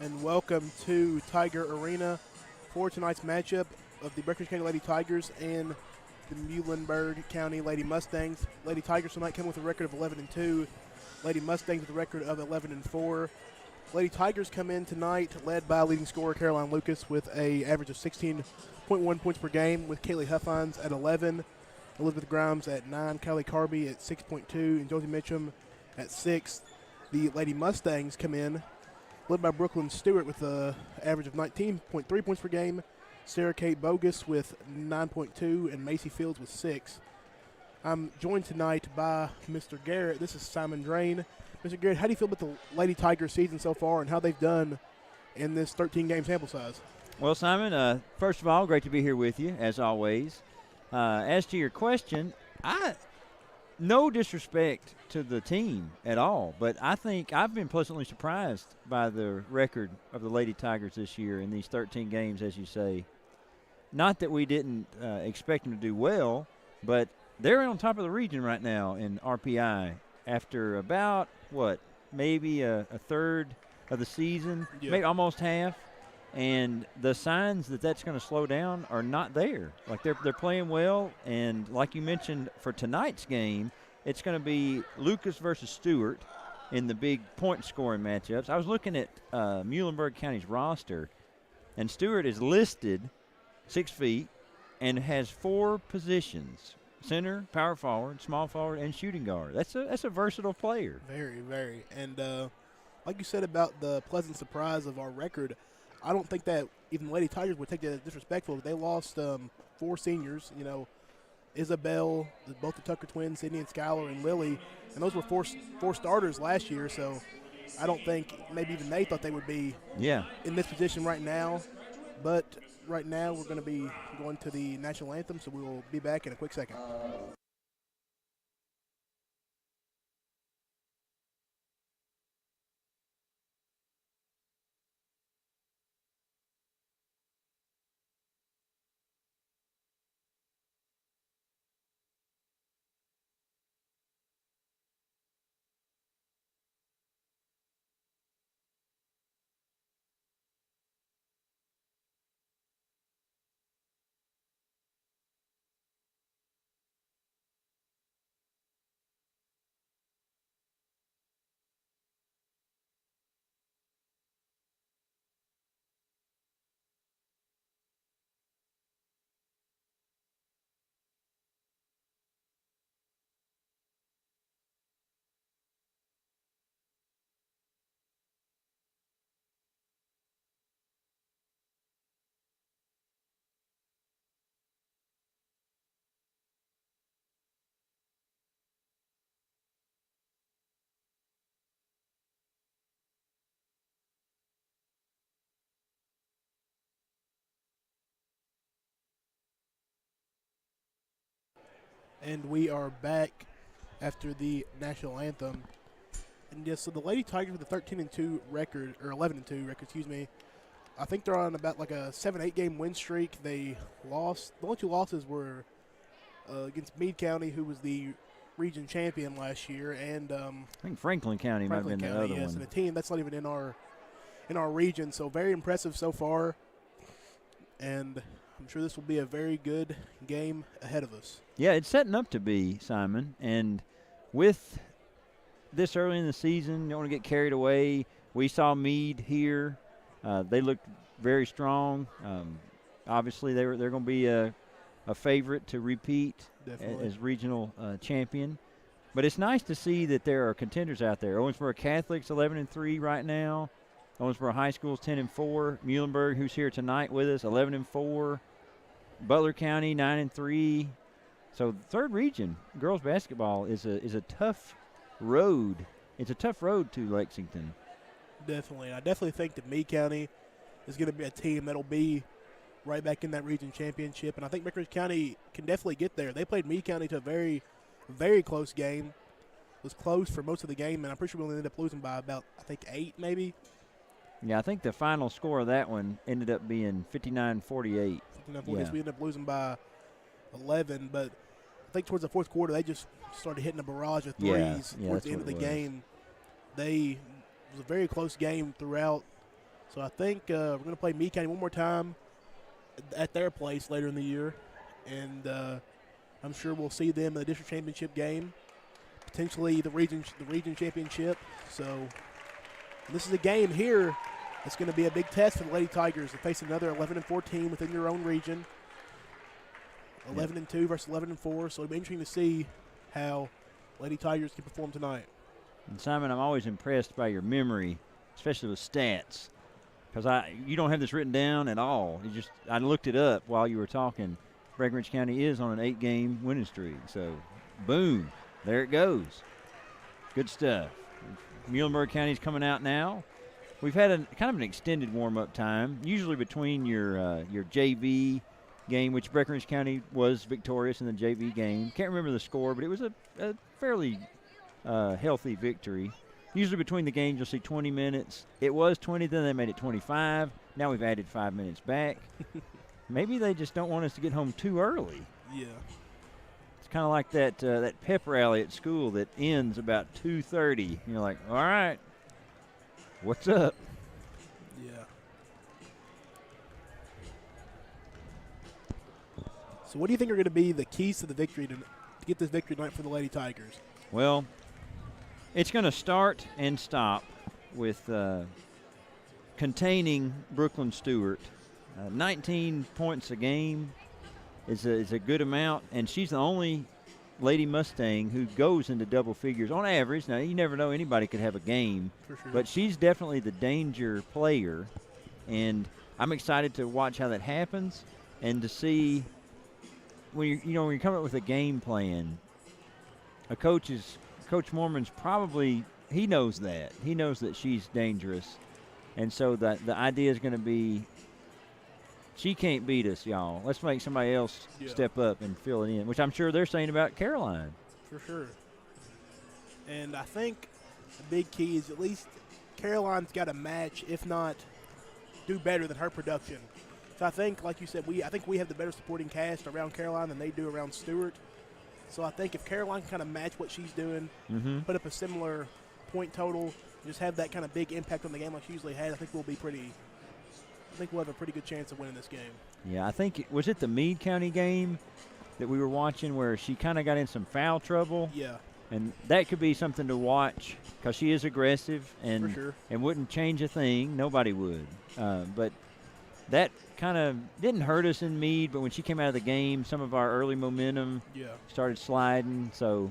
and welcome to Tiger Arena for tonight's matchup of the Breckinridge County Lady Tigers and the Muhlenberg County Lady Mustangs. Lady Tigers tonight come with a record of 11-2. Lady Mustangs with a record of 11-4. Lady Tigers come in tonight led by leading scorer Caroline Lucas with an average of 16.1 points per game, with Kaylee Huffines at 11, Elizabeth Grimes at 9, Kylie Carby at 6.2, and Josie Mitchum at 6. The Lady Mustangs come in led by Brooklyn Stewart with an average of 19.3 points per game, Sarah Kate Bogus with 9.2, and Macy Fields with 6. I'm joined tonight by Mr. Garrett. This is Simon Drain. Mr. Garrett, how do you feel about the Lady Tigers season so far and how they've done in this 13-game sample size? Well, Simon, first of all, great to be here with you, as always. As to your question, no disrespect to the team at all, but I think I've been pleasantly surprised by the record of the Lady Tigers this year in these 13 games, as you say. Not that we didn't expect them to do well, but they're on top of the region right now in RPI after about, maybe a third of the season, maybe almost half. And the signs that that's going to slow down are not there. Like they're playing well, and like you mentioned for tonight's game, it's going to be Lucas versus Stewart in the big point scoring matchups. I was looking at Muhlenberg County's roster, and Stewart is listed 6 feet and has 4 positions: center, power forward, small forward, and shooting guard. That's a versatile player. Very, very. And like you said about the pleasant surprise of our record, I don't think that even the Lady Tigers would take that as disrespectful. They lost 4 seniors, Isabel, both the Tucker twins, Sydney and Skylar, and Lily, and those were four starters last year. So I don't think maybe even they thought they would be in this position right now. But right now we're going to be going to the national anthem, so we will be back in a quick second. And we are back after the national anthem. And yes, so the Lady Tigers with a 13-2 record, or 11-2 record, excuse me. I think they're on about like a 7-8 game win streak. They lost. The only 2 losses were against Meade County, who was the region champion last year, and I think Franklin County might have been the other one. And a team that's not even in our region. So very impressive so far, and I'm sure this will be a very good game ahead of us. Yeah, it's setting up to be, Simon. And with this early in the season, you don't want to get carried away. We saw Meade here. They looked very strong. Obviously, they're going to be a favorite to repeat as regional champion. But it's nice to see that there are contenders out there. Owensboro Catholic's 11-3 right now. Owensboro High School's 10-4. Muhlenberg, who's here tonight with us, 11-4. Butler County 9-3. So the third region, girls basketball, is a tough road. It's a tough road to Lexington. Definitely. I definitely think that Meade County is going to be a team that'll be right back in that region championship, and I think Breckinridge County can definitely get there. They played Meade County to a very, very close game. It was close for most of the game, and I'm pretty sure we ended up losing by about, 8 maybe. Yeah, I think the final score of that one ended up being 59-48. 59-48, so we ended up losing by 11, but I think towards the fourth quarter they just started hitting a barrage of threes towards the end of the game. It was a very close game throughout So I think we're going to play Meade County one more time at their place later in the year, and I'm sure we'll see them in the district championship game, potentially the region championship. So this is a game here that's going to be a big test for the Lady Tigers to face another 11-14 within your own region. 11-2 versus 11-4. So it'll be interesting to see how Lady Tigers can perform tonight. And Simon, I'm always impressed by your memory, especially with stats, because you don't have this written down at all. I looked it up while you were talking. Breckinridge County is on an 8-game winning streak. So, boom, there it goes. Good stuff. Muhlenberg County's coming out now. We've had kind of an extended warm-up time, usually between your JV game, which Breckinridge County was victorious in the JV game. Can't remember the score, but it was a fairly healthy victory. Usually between the games, you'll see 20 minutes. It was 20, then they made it 25. Now we've added 5 minutes back. Maybe they just don't want us to get home too early. Yeah. It's kind of like that pep rally at school that ends about 2:30. You're like, all right, what's up? Yeah. So what do you think are going to be the keys to the victory to get this victory tonight for the Lady Tigers? Well, it's going to start and stop with containing Brooklyn Stewart. 19 points a game is a good amount, and she's the only Lady Mustang who goes into double figures on average. Now, you never know, anybody could have a game, for sure, but she's definitely the danger player, and I'm excited to watch how that happens and to see when you're coming up with a game plan. Coach Mormon's probably, he knows that. He knows that she's dangerous, and so the idea is going to be, she can't beat us, y'all. Let's make somebody else step up and fill it in, which I'm sure they're saying about Caroline. For sure. And I think the big key is at least Caroline's got to match, if not do better than her production. So I think, like you said, I think we have the better supporting cast around Caroline than they do around Stewart. So I think if Caroline can kind of match what she's doing, put up a similar point total, just have that kind of big impact on the game like she usually has, I think we'll have a pretty good chance of winning this game. Yeah, I think was it the Meade County game that we were watching where she kind of got in some foul trouble? Yeah. And that could be something to watch because she is aggressive and for sure, and wouldn't change a thing. Nobody would. But that kind of didn't hurt us in Meade, but when she came out of the game, some of our early momentum started sliding. So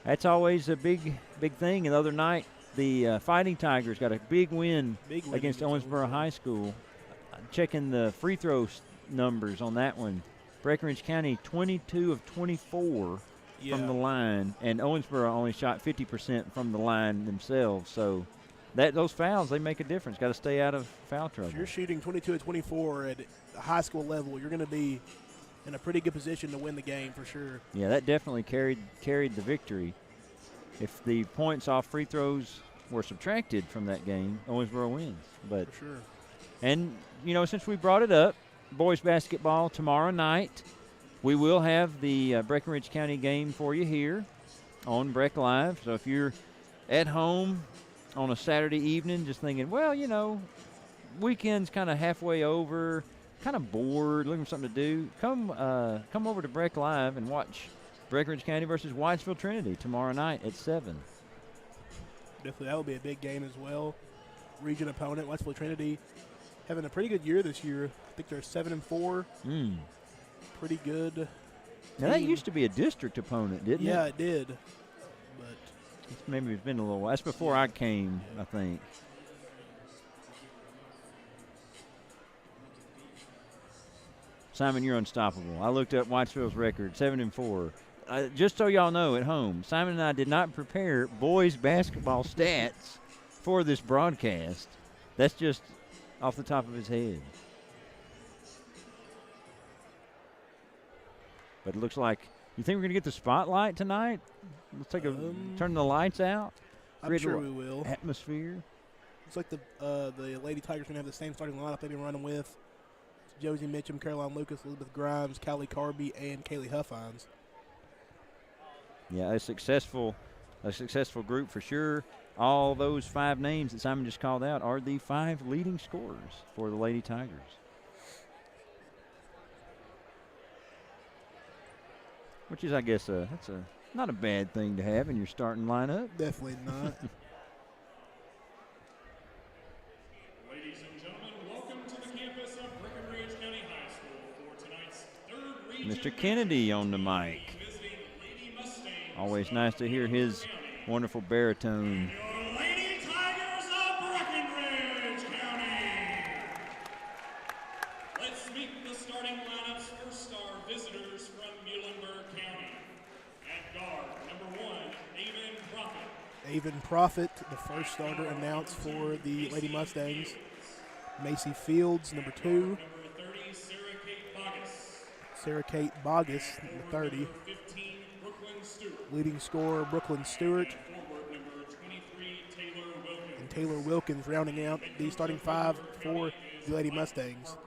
that's always a big thing. And the other night, the Fighting Tigers got a big win against Owensboro High School. Checking the free throw numbers on that one, Breckinridge County 22 of 24 from the line, and Owensboro only shot 50% from the line themselves. So those fouls, they make a difference. Got to stay out of foul trouble. If you're shooting 22 of 24 at the high school level, you're going to be in a pretty good position to win the game for sure. Yeah, that definitely carried the victory. If the points off free throws were subtracted from that game, Owensboro wins. But for sure. And, since we brought it up, boys basketball tomorrow night, we will have the Breckinridge County game for you here on Breck Live. So if you're at home on a Saturday evening just thinking, well, weekend's kind of halfway over, kind of bored, looking for something to do, come over to Breck Live and watch Breckinridge County versus Whitesville Trinity tomorrow night at 7. Definitely, that will be a big game as well. Region opponent, Whitesville Trinity, having a pretty good year this year. I think they're 7-4. Pretty good. Now, that used to be a district opponent, didn't it? Yeah, it did. But maybe it's been a little while. That's before I came, I think. Simon, you're unstoppable. I looked up Whitesville's record, 7-4. Just so y'all know at home, Simon and I did not prepare boys basketball stats for this broadcast. That's just off the top of his head. But it looks like, you think we're going to get the spotlight tonight? Let's take turn the lights out. I'm sure we will. Atmosphere. Looks like the Lady Tigers are going to have the same starting lineup they've been running with. It's Josie Mitchum, Caroline Lucas, Elizabeth Grimes, Callie Carby, and Kaylee Huffines. Yeah, a successful group for sure. all those 5 names that Simon just called out are the 5 leading scorers for the Lady Tigers. Which is, I guess, that's not a bad thing to have in your starting lineup. Definitely not. Ladies and gentlemen, welcome to the campus of Breckenridge County High School for tonight's 3rd region. Mr. Kennedy on the mic. Visiting Lady Mustangs. Always nice to hear his wonderful baritone. Your Lady Tigers of Breckenridge County. Let's meet the starting lineup's first-star visitors from Muhlenberg County. At guard, number 1, Avon Prophet. Avon Prophet, the first starter announced for the Lady Mustangs. Macy Fields, number 2. Number 30, Sarah Kate Bogus. Sarah Kate Bogus, number 30. Number 15, Brooklyn Stewart. Leading scorer, Brooklyn Stewart. Forward, number 23, Taylor Wilkins. And Taylor Wilkins rounding out the starting 5 for the Lady Mustangs.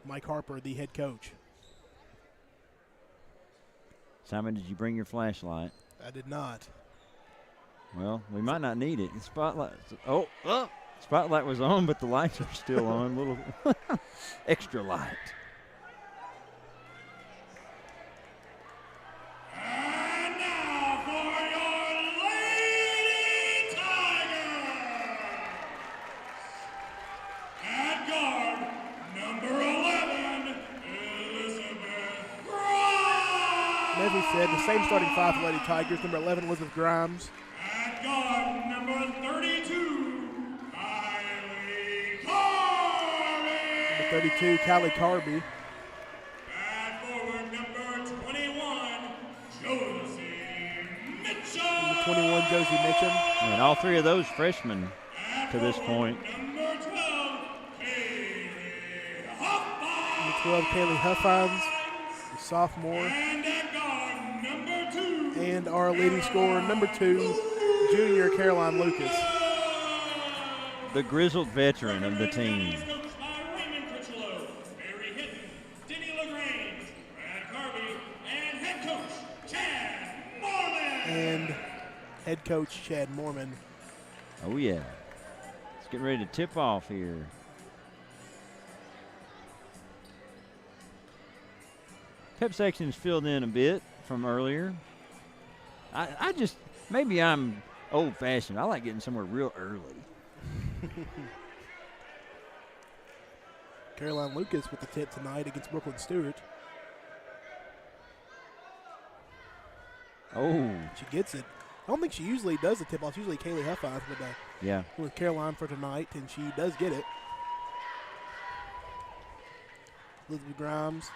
Mike Harper, the head coach. Simon, did you bring your flashlight? I did not. Well, we might not need it. The spotlight. Oh, spotlight was on, but the lights are still on. Little extra light. And now for your Lady Tigers. At guard, number 11, Elizabeth Grimes. And as we said, the same starting 5 for Lady Tigers. Number 11, Elizabeth Grimes. At guard, number 32, Kylie Carby. Number 32, Callie Carby. At forward, number 21, Josie Mitchell. Number 21, Josie Mitchum. And all 3 of those freshmen to this point. Number 12, Kaylee Hoffman. Number 12, Kaylee Huffines, the sophomore. And at guard, number 2, And our leading scorer, number 2, junior Caroline Lucas. The grizzled veteran of the team. coached by Raymond Critchlow, Mary Hinton, Denny LaGrange, Brad Carby, and head coach Chad Mormon. And head coach Chad Mormon. Oh, yeah. It's getting ready to tip off here. Pep section's filled in a bit from earlier. I just, maybe I'm old-fashioned. I like getting somewhere real early. Caroline Lucas with the tip tonight against Brooklyn Stewart. Oh, She gets it. I don't think she usually does the tip off. It's usually Kaylee Huffines, but yeah. with Caroline for tonight, and she does get it. Elizabeth Grimes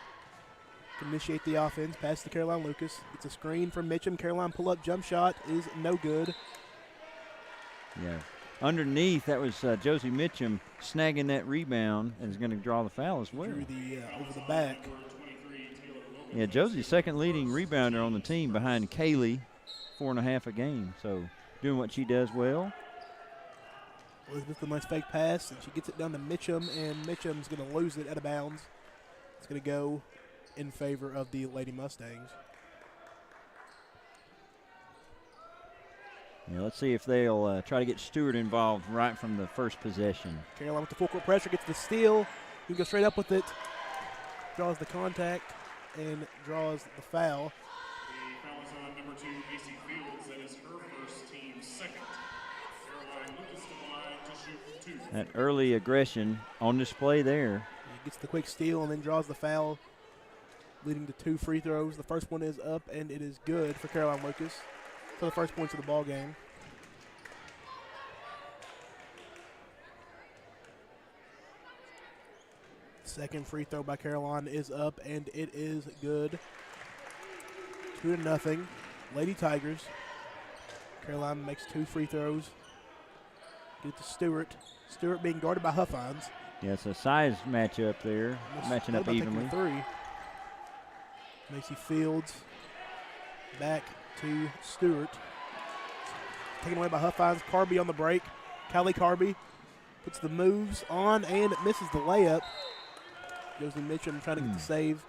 to initiate the offense, pass to Caroline Lucas. It's a screen from Mitchum. Caroline pull-up jump shot is no good. Yeah. Underneath, that was Josie Mitchum snagging that rebound and is going to draw the foul as well. Drew the over the back. Yeah, Josie's second leading rebounder on the team behind Kaylee, 4.5 a game. So doing what she does well. Elizabeth with a nice fake pass, and she gets it down to Mitchum, and Mitchum's going to lose it out of bounds. It's going to go in favor of the Lady Mustangs. Yeah, let's see if they'll try to get Stewart involved right from the first possession. Caroline with the full court pressure, gets the steal. You go straight up with it. Draws the contact and draws the foul. The foul is on number 2, Macy Fields. That is her first, team second. Caroline Lucas to the line to shoot 2. That early aggression on display there. He gets the quick steal and then draws the foul, leading to 2 free throws. The first one is up, and it is good for Caroline Lucas for the first points of the ball game. Second free throw by Caroline is up, and it is good. 2-0. Lady Tigers. Caroline makes 2 free throws. Get to Stewart. Stewart being guarded by Huffines. Yeah, it's a size matchup there, matching up evenly. 3. Macy Fields back to Stewart. Taken away by Huffines. Carby on the break. Callie Carby puts the moves on and misses the layup. Josie Mitchum trying to get the save,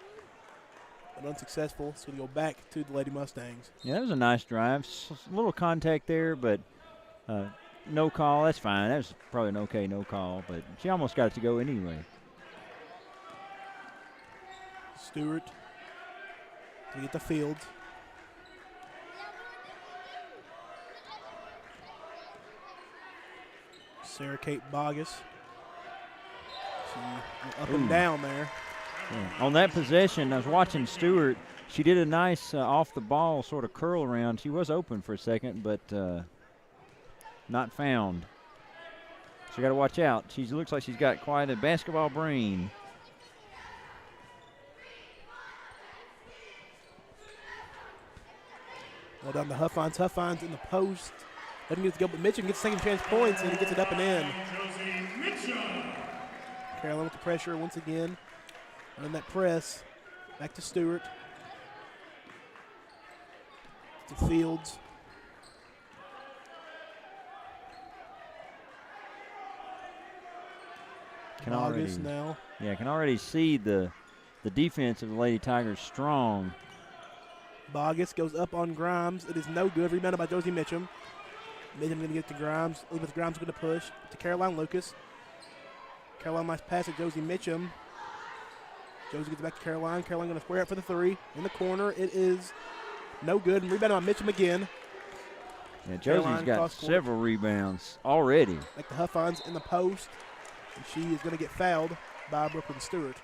but unsuccessful. It's going to go back to the Lady Mustangs. Yeah, that was a nice drive. A little contact there, but no call. That's fine. That was probably an okay no call, but she almost got it to go anyway. Stewart to get the Fields. Sarah Kate Bogus. She up and down there. Yeah. On that possession, I was watching Stewart. She did a nice off the ball sort of curl around. She was open for a second, but not found. So you got to watch out. She looks like she's got quite a basketball brain. Well down to Huffines. Huffines in the post. Doesn't get to go, but Mitchum gets second chance points, and he gets it up and in. Carolyn with the pressure once again. On that press. Back to Stewart. To Fields. August now. Yeah, can already see the defense of the Lady Tigers strong. Bogus goes up on Grimes. It is no good. Rebounded by Josie Mitchum. Mitchum going to get to Grimes. Elizabeth Grimes going to push to Caroline Lucas. Caroline nice pass to Josie Mitchum. Josie gets back to Caroline. Caroline going to square up for the three. In the corner, it is no good. And rebounded by Mitchum again. Yeah, Josie's got several rebounds already. Like the Huffines in the post. And she is going to get fouled by Brooklyn Stewart.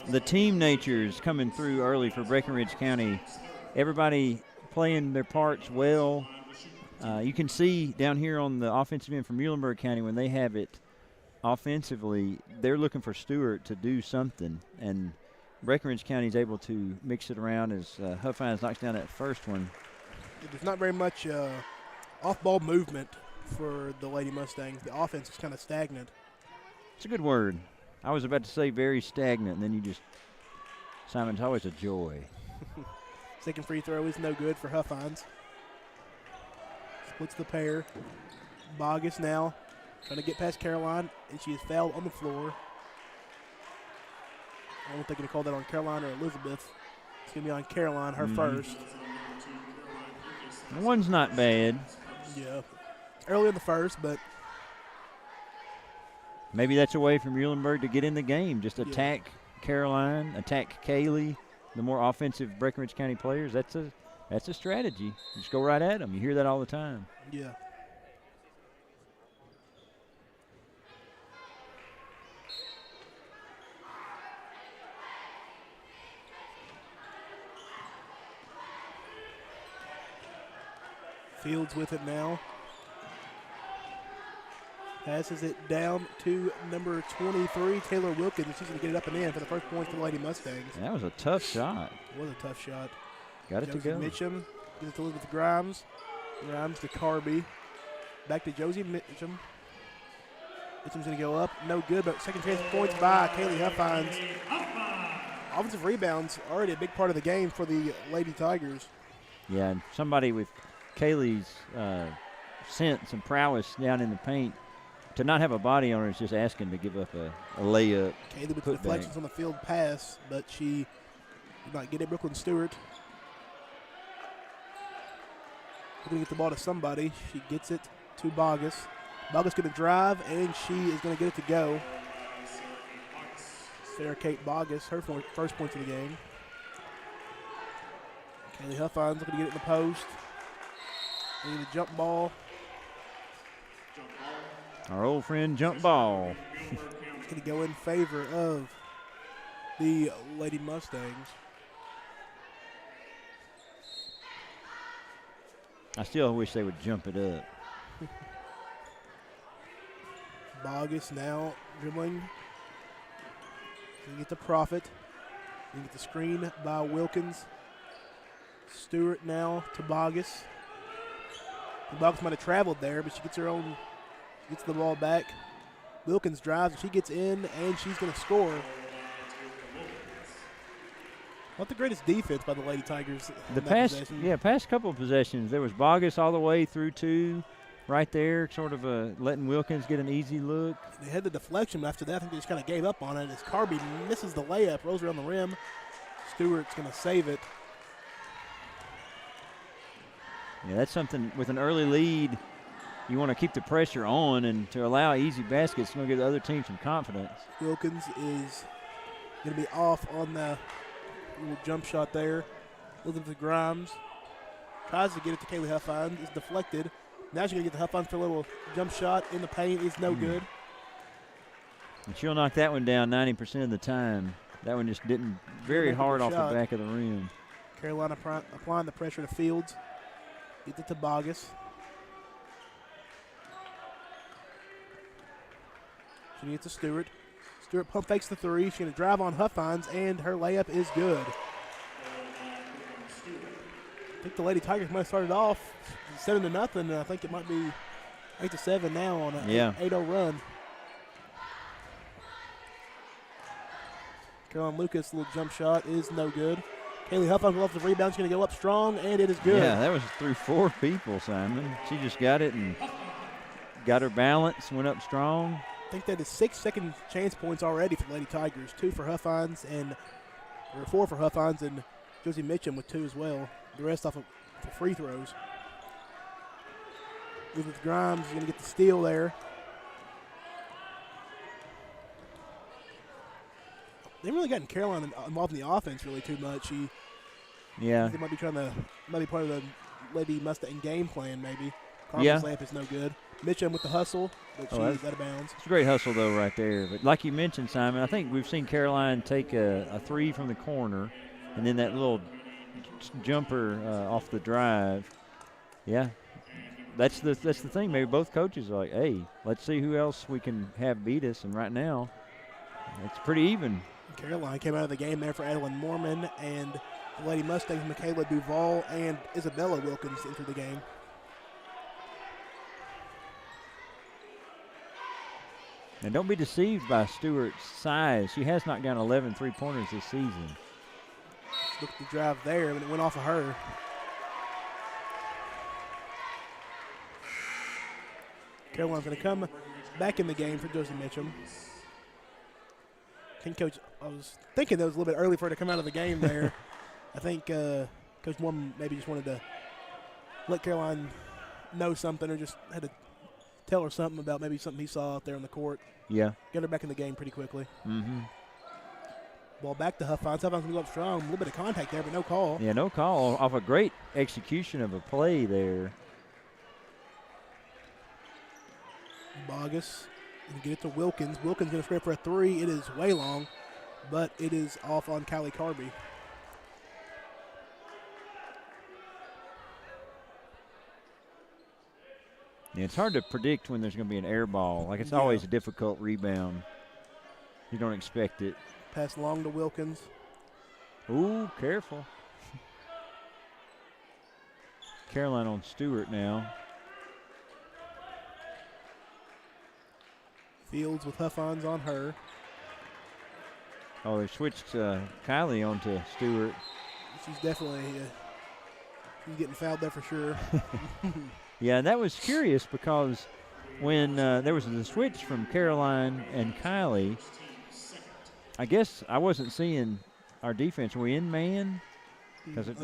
The team nature is coming through early for Breckenridge County. Everybody playing their parts well. You can see down here on the offensive end from Muhlenberg County when they have it offensively, they're looking for Stewart to do something. And Breckenridge County is able to mix it around as Huffines knocks down that first one. There's not very much off-ball movement for the Lady Mustangs. The offense is kind of stagnant. It's a good word. I was about to say very stagnant, and then you just, Simon's always a joy. Second free throw is no good for Huffines. Splits the pair. Bogus now trying to get past Caroline, and she is fouled on the floor. I don't think they're going to call that on Caroline or Elizabeth. It's going to be on Caroline, her first. One's not bad. Yeah. Early in the first, but maybe that's a way for Muhlenberg to get in the game. Just attack Caroline, attack Kaylee, the more offensive Breckenridge County players. That's a strategy. Just go right at them. You hear that all the time. Yeah. Fields with it now. Passes it down to number 23, Taylor Wilkins. She's going to get it up and in for the first points for the Lady Mustangs. That was a tough shot. It was a tough shot. Got it to go. Mitchum gives it to Elizabeth Grimes. Grimes to Carby. Back to Josie Mitchum. Mitchum's going to go up. No good, but second chance points by Kaylee Huffines. Offensive rebounds already a big part of the game for the Lady Tigers. Yeah, and somebody with Kaylee's sense and prowess down in the paint, to not have a body on her is just asking to give up a layup. Kaylee with the deflections on the field pass, but she did not get it. Brooklyn Stewart. Going to get the ball to somebody. She gets it to Bogus. Bogus going to drive, and she is going to get it to go. Sarah Kate Bogus, her first points of the game. Kaylee Huffines looking to get it in the post. They need a jump ball. Our old friend jump ball. It's going to go in favor of the Lady Mustangs. I still wish they would jump it up. Bogus now dribbling. They get the Profit. They get the screen by Wilkins. Stewart now to Bogus. Bogus might have traveled there, but she gets her own. Gets the ball back. Wilkins drives, and she gets in, and she's going to score. Not the greatest defense by the Lady Tigers. The past couple of possessions, there was Bogus all the way through to right there, sort of letting Wilkins get an easy look. They had the deflection, but after that, I think they just kind of gave up on it as Carby misses the layup, rolls around the rim. Stewart's going to save it. Yeah, that's something with an early lead. You want to keep the pressure on, and to allow easy baskets, going to give the other team some confidence. Wilkins is going to be off on the little jump shot there. Looking for Grimes. Tries to get it to Kaylee Huffines. It's deflected. Now she's going to get the Huffines for a little jump shot in the paint. It's no good. And she'll knock that one down 90% of the time. That one just didn't very hard off the back of the rim. Carolina applying the pressure to Fields. Get it to Bogus. She gets to Stewart. Stewart pump fakes the three. She's going to drive on Huffines, and her layup is good. I think the Lady Tigers might have started off 7-0, and I think it might be 8-7 now on an 8-0 run. Caroline Lucas' little jump shot is no good. Kaylee Huffines will have the rebound. She's going to go up strong, and it is good. Yeah, that was through 4 people, Simon. She just got it and got her balance, went up strong. I think that is 6 second chance points already for the Lady Tigers. 4 for Huffines and Josie Mitchum with 2 as well. The rest off of for free throws. With Grimes, going to get the steal there. They haven't really gotten Caroline involved in the offense really too much. They might be part of the Lady Mustang game plan maybe. Carmen's layup is no good. Mitchum with the hustle, but she's out of bounds. It's a great hustle though right there. But like you mentioned, Simon, I think we've seen Caroline take a 3 from the corner, and then that little jumper off the drive. Yeah, that's the thing. Maybe both coaches are like, hey, let's see who else we can have beat us. And right now, it's pretty even. Caroline came out of the game there for Adeline Mormon, and the Lady Mustangs, Michaela Duval and Isabella Wilkins entered the game. And don't be deceived by Stewart's size. She has knocked down 11 three-pointers this season. Look at the drive there, but it went off of her. Caroline's going to come back in the game for Josie Mitchum. I was thinking that was a little bit early for her to come out of the game there. I think Coach Mormon maybe just wanted to let Caroline know something, or just had to tell her something about maybe something he saw out there on the court. Yeah. Get her back in the game pretty quickly. Mm-hmm. Ball back to Huffines. Huffines going to go up strong. A little bit of contact there, but no call. Yeah, no call off a great execution of a play there. Bogus. And get it to Wilkins. Wilkins going to square for a 3. It is way long, but it is off on Kylie Carby. Yeah, it's hard to predict when there's going to be an air ball. Like, it's always a difficult rebound. You don't expect it. Pass long to Wilkins. Ooh, careful. Caroline on Stewart now. Fields with Huffines on her. Oh, they switched Kylie onto Stewart. She's definitely she's getting fouled there for sure. Yeah, that was curious because when there was the switch from Caroline and Kylie, I guess I wasn't seeing our defense. Were we in man? Because it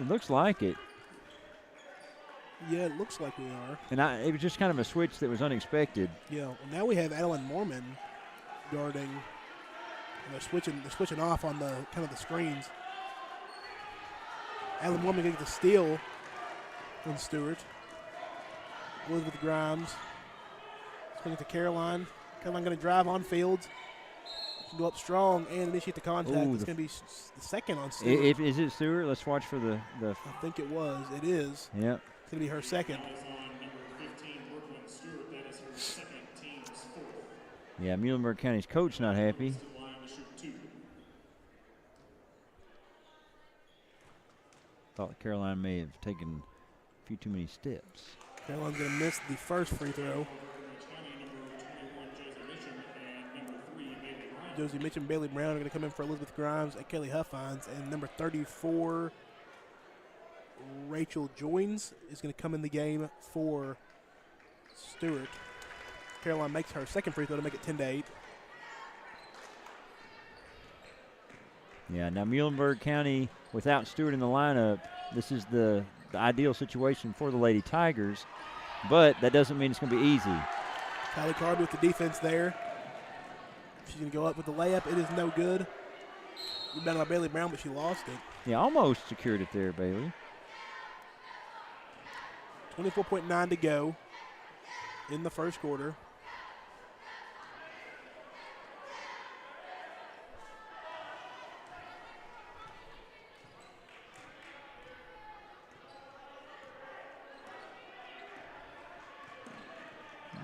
looks like it. Yeah, it looks like we are. And it was just kind of a switch that was unexpected. Yeah. Well, now we have Adeline Mormon guarding. They're switching off on the kind of the screens. Adeline Mormon getting the steal on Stewart. Elizabeth Grimes. Swinging to Caroline. Caroline going to drive on Fields. Go up strong and initiate the contact. Ooh, it's going to be the second on Stewart. Is it Stewart? Let's watch for the. I think it was. It is. Yep. It's going to be her second. Yeah, Muhlenberg County's coach not happy. Thought Caroline may have taken a few too many steps. Caroline's going to miss the first free throw. Josie Mitchum and Bailey Brown are going to come in for Elizabeth Grimes and Kelly Huffines. And number 34, Rachel Joins, is going to come in the game for Stewart. Caroline makes her second free throw to make it 10-8. Yeah, now Muhlenberg County, without Stewart in the lineup, this is the ideal situation for the Lady Tigers, but that doesn't mean it's going to be easy. Kylie Carby with the defense there. She's going to go up with the layup. It is no good. Rebounded by Bailey Brown, but she lost it. Yeah, almost secured it there, Bailey. 24.9 to go in the first quarter.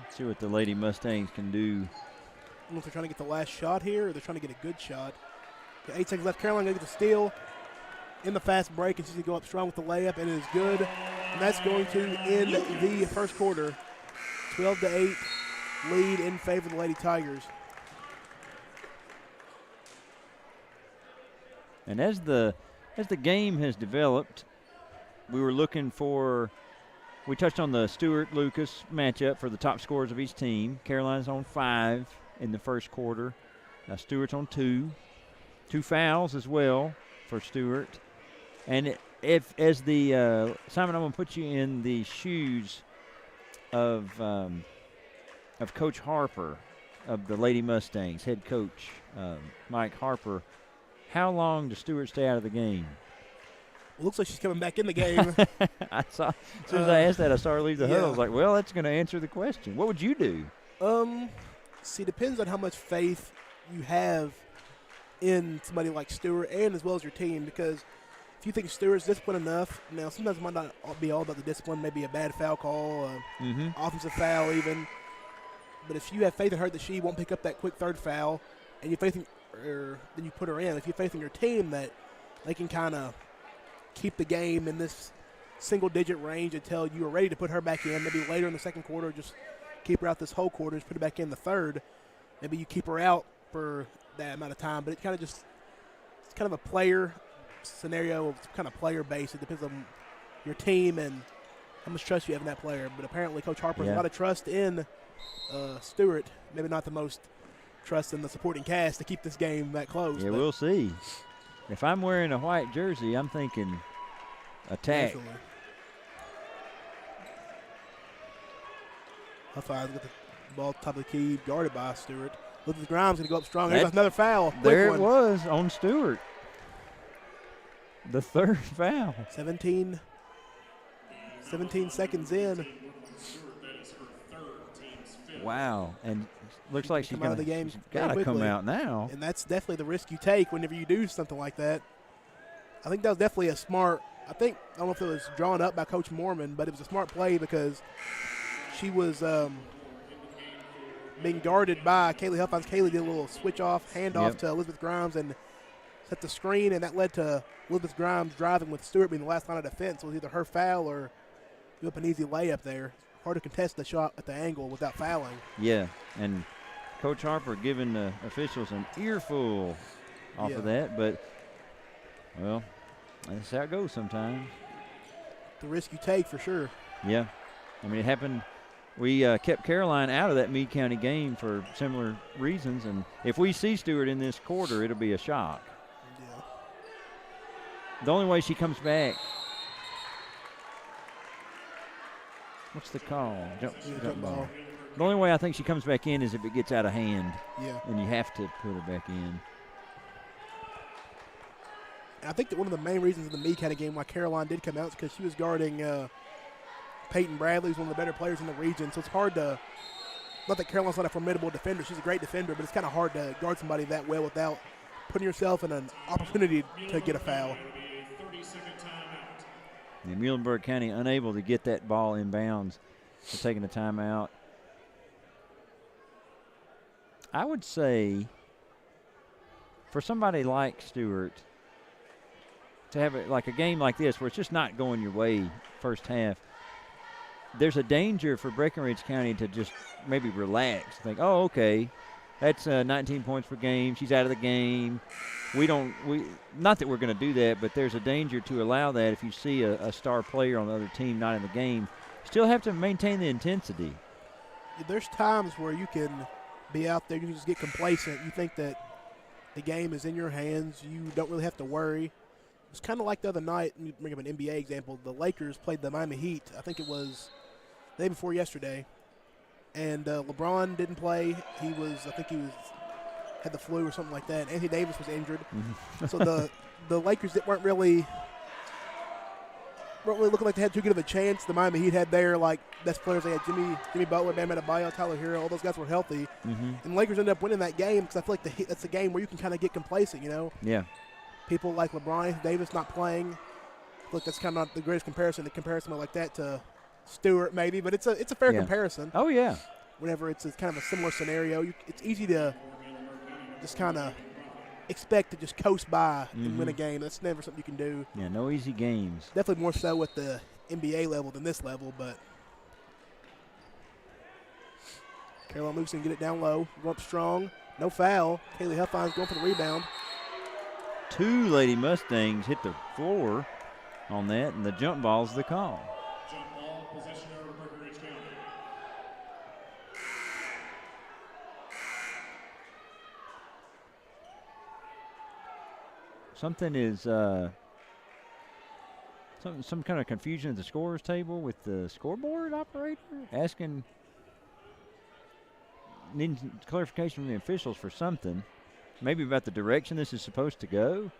Let's see what the Lady Mustangs can do. I don't know if they're trying to get the last shot here or they're trying to get a good shot. Okay, 8 seconds left. Caroline going to get the steal in the fast break, and she's going to go up strong with the layup, and it is good. And that's going to end the first quarter. 12-8 lead in favor of the Lady Tigers. And as the game has developed, we were looking for. We touched on the Stewart-Lucas matchup for the top scorers of each team. Caroline's on 5 in the first quarter. Stewart's on 2. 2 fouls as well for Stewart. And Simon, I'm going to put you in the shoes of Coach Harper of the Lady Mustangs, head coach Mike Harper. How long does Stewart stay out of the game? It looks like she's coming back in the game. I saw, as soon as I asked that, I saw her leave the huddle. I Yeah. was like, well, that's going to answer the question. What would you do? See, it depends on how much faith you have in somebody like Stewart and as well as your team, because if you think Stewart's disciplined enough, now sometimes it might not be all about the discipline, maybe a bad foul call, offensive foul even. But if you have faith in her that she won't pick up that quick third foul, and you faith in, then you put her in. If you have faith in your team that they can kind of keep the game in this single-digit range until you are ready to put her back in, maybe later in the second quarter, just keep her out this whole quarter, just put her back in the third. Maybe you keep her out for that amount of time, but it kind of just – it's kind of a player scenario, it's kind of player-based. It depends on your team and how much trust you have in that player. But apparently Coach Harper has a lot of trust in Stewart, maybe not the most trust in the supporting cast to keep this game that close. Yeah, we'll see. If I'm wearing a white jersey, I'm thinking attack. Definitely. Huff-Eyes got the ball top of the key, guarded by Stewart. Elizabeth Grimes going to go up strong. There's another foul. There it was on Stewart. The third foul. 17 seconds in. Wow. And looks like she's Come out of the game got to very come quickly. out now. And that's definitely the risk you take whenever you do something like that. I think that was definitely a smart – I don't know if it was drawn up by Coach Mormon, but it was a smart play because she was being guarded by Kaylee Huffines. Kaylee did a little switch-off, handoff to Elizabeth Grimes and set the screen, and that led to Elizabeth Grimes driving with Stewart being the last line of defense. So it was either her foul or give up an easy layup there. Hard to contest the shot at the angle without fouling. Yeah, and Coach Harper giving the officials an earful off of that, but, well, that's how it goes sometimes. The risk you take for sure. Yeah. I mean, it happened. We kept Caroline out of that Meade County game for similar reasons, and if we see Stewart in this quarter, it'll be a shock. Yeah. The only way she comes back. What's the call? Jump ball. The only way I think she comes back in is if it gets out of hand. Yeah. And you have to put her back in. I think that one of the main reasons in the Meade County game why Caroline did come out is because she was guarding Peyton Bradley, who's one of the better players in the region. So it's hard to – not that Caroline's not a formidable defender. She's a great defender, but it's kind of hard to guard somebody that well without putting yourself in an opportunity to get a foul. And Muhlenberg County unable to get that ball in bounds for taking a timeout. I would say for somebody like Stewart to have like a game like this where it's just not going your way first half, there's a danger for Breckenridge County to just maybe relax, think, oh, okay, that's 19 points per game. She's out of the game. Not that we're going to do that, but there's a danger to allow that if you see a star player on the other team not in the game. Still have to maintain the intensity. There's times where you can be out there, you can just get complacent. You think that The game is in your hands. You don't really have to worry. It's kind of like the other night. Let me bring up an NBA example. The Lakers played the Miami Heat. I think it was the day before yesterday. And LeBron didn't play. I think he had the flu or something like that. Anthony Davis was injured. So the Lakers weren't really looking like they had too good of a chance. The Miami Heat had their best players. They had Jimmy Butler, Bam Adebayo, Tyler Hero. All those guys were healthy. And the Lakers ended up winning that game because I feel like that's a game where you can kind of get complacent, Yeah. People like LeBron, Anthony Davis not playing. Look, that's kind of not the greatest comparison. To compare someone like that to Stewart maybe, but it's a fair comparison. Oh, yeah. Whenever it's kind of a similar scenario, it's easy to just kind of expect to just coast by and win a game. That's never something you can do. Yeah, no easy games. Definitely more so at the NBA level than this level, but Carolina Lucas can get it down low, go up strong, no foul. Kaylee Huffines going for the rebound. 2 Lady Mustangs hit the floor on that, and the jump ball's the call. Jump ball, possession over Breckenridge County. Something is some kind of confusion at the scorers table with the scoreboard operator needing clarification from the officials for something. Maybe about the direction this is supposed to go.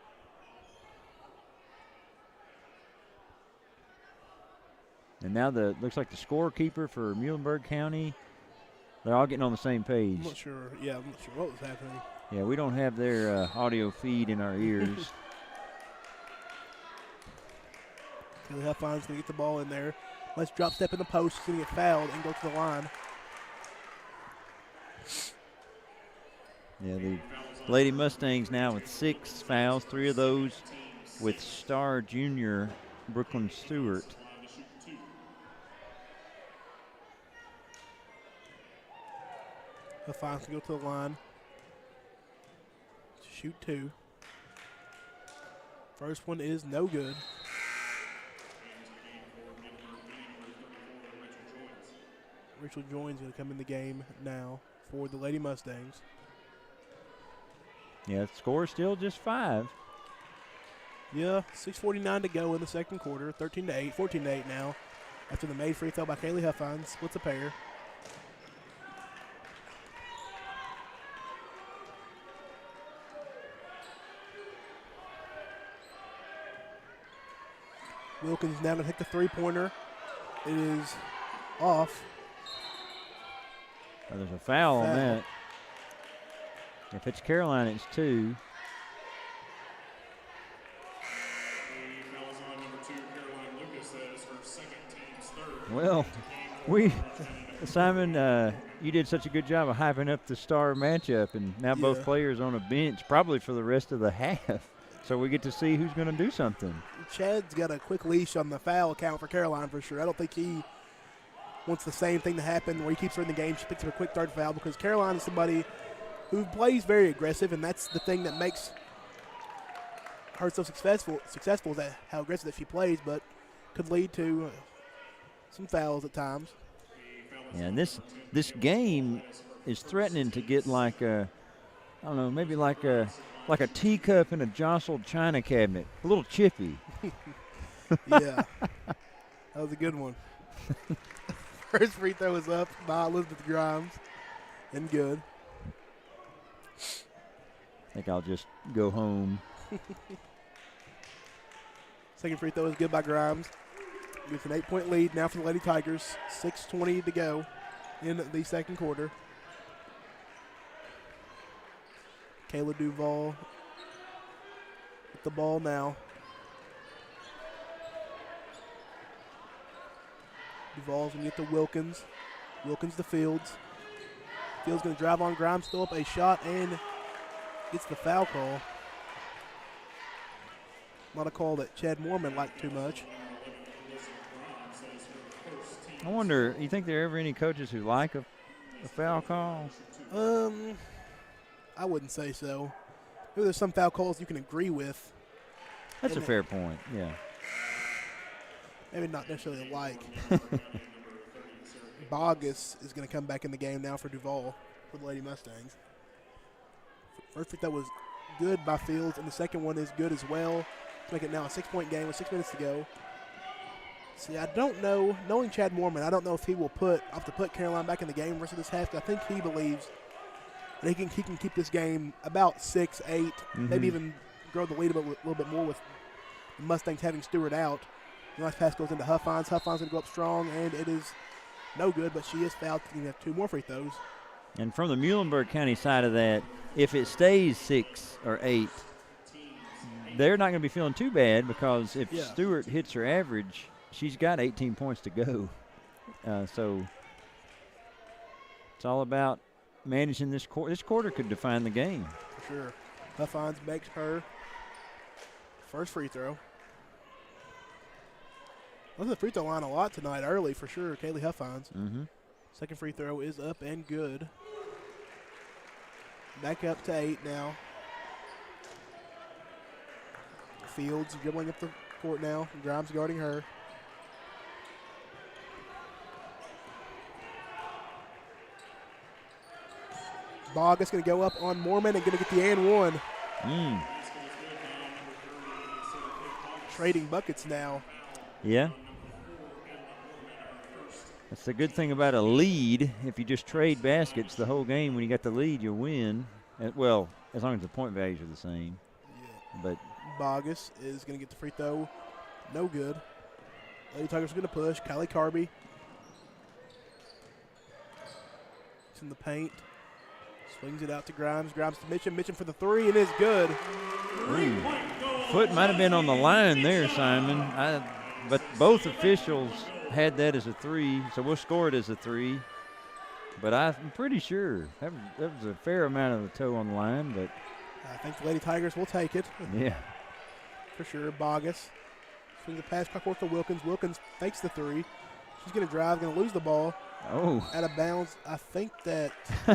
And now looks like the scorekeeper for Muhlenberg County, they're all getting on the same page. I'm not sure what was happening. Yeah, we don't have their audio feed in our ears. Kaylee Huffines going to get the ball in there. Let's drop step in the post. She's going to get fouled and go to the line. Yeah, the Lady Mustangs now with 6 fouls, 3 of those with star junior Brooklyn Stewart. Huffines can go to the line. Shoot 2. First one is no good. Rachel Joins going to come in the game now for the Lady Mustangs. Yeah, the score is still just 5. Yeah, 6:49 to go in the second quarter. 13-8, 14-8 now. After the made free throw by Kaylee Huffines, splits a pair. Wilkins now going to hit the three-pointer. It is off. Oh, there's a foul on that. If it's Carolina, it's 2. Well, Simon, you did such a good job of hyping up the star matchup, and now both players on a bench probably for the rest of the half. So we get to see who's going to do something. Chad's got a quick leash on the foul count for Carolina for sure. I don't think he wants the same thing to happen where he keeps her in the game. She picks up a quick third foul because Carolina is somebody who plays very aggressive, and that's the thing that makes her so successful is that how aggressive that she plays, but could lead to some fouls at times. Yeah, and this game is threatening to get like a, I don't know, maybe like a teacup in a jostled china cabinet, a little chippy. Yeah, that was a good one. First free throw is up by Elizabeth Grimes, and good. I think I'll just go home. Second free throw is good by Grimes. It's an 8-point lead now for the Lady Tigers. 6:20 to go in the second quarter. Kayla Duvall with the ball now. Duvall's going to get to Wilkins. Wilkins to Fields. Fields going to drive on Grimes, throw up a shot, and gets the foul call. Not a call that Chad Moorman liked too much. I wonder, you think there are ever any coaches who like a foul call? I wouldn't say so. Maybe there's some foul calls you can agree with. That's a fair point, yeah. Maybe not necessarily like. Bogus is going to come back in the game now for Duvall for the Lady Mustangs. First free throw was good by Fields, and the second one is good as well. To make it now a 6-point game with 6 minutes to go. See, I don't know. Knowing Chad Mormon, I don't know if he will put Caroline back in the game the rest of this half. I think he believes that he can keep this game about 6-8, maybe even grow the lead a little bit more with the Mustangs having Stewart out. The nice pass goes into Huffines. Huffines going to go up strong, and it is no good, but she is fouled. You have 2 more free throws. And from the Muhlenberg County side of that, if it stays 6 or 8, they're not going to be feeling too bad because if Stewart hits her average, she's got 18 points to go. So it's all about managing this quarter. This quarter could define the game. For sure. Huffines makes her first free throw. Look at the free throw line a lot tonight early for sure, Kaylee Huffines. Second free throw is up and good. Back up to 8 now. Fields dribbling up the court now. Grimes guarding her. Bog is going to go up on Mormon and going to get the and one. Trading buckets now. Yeah. That's the good thing about a lead. If you just trade baskets the whole game, when you got the lead, you'll win. Well, as long as the point values are the same. Yeah. But Bogus is going to get the free throw. No good. Lady Tigers are going to push. Kylie Carby. It's in the paint. Swings it out to Grimes. Grimes to Mitchum. Mitchum for the 3, and it's good. Foot might have been on the line there, Simon. But both officials had that as a 3, so we'll score it as a 3. But I'm pretty sure that was a fair amount of the toe on the line. But I think the Lady Tigers will take it. Yeah. For sure. Bogus swings a pass back to Wilkins. Wilkins fakes the 3. She's going to drive, going to lose the ball. Oh. Out of bounds. I think that it's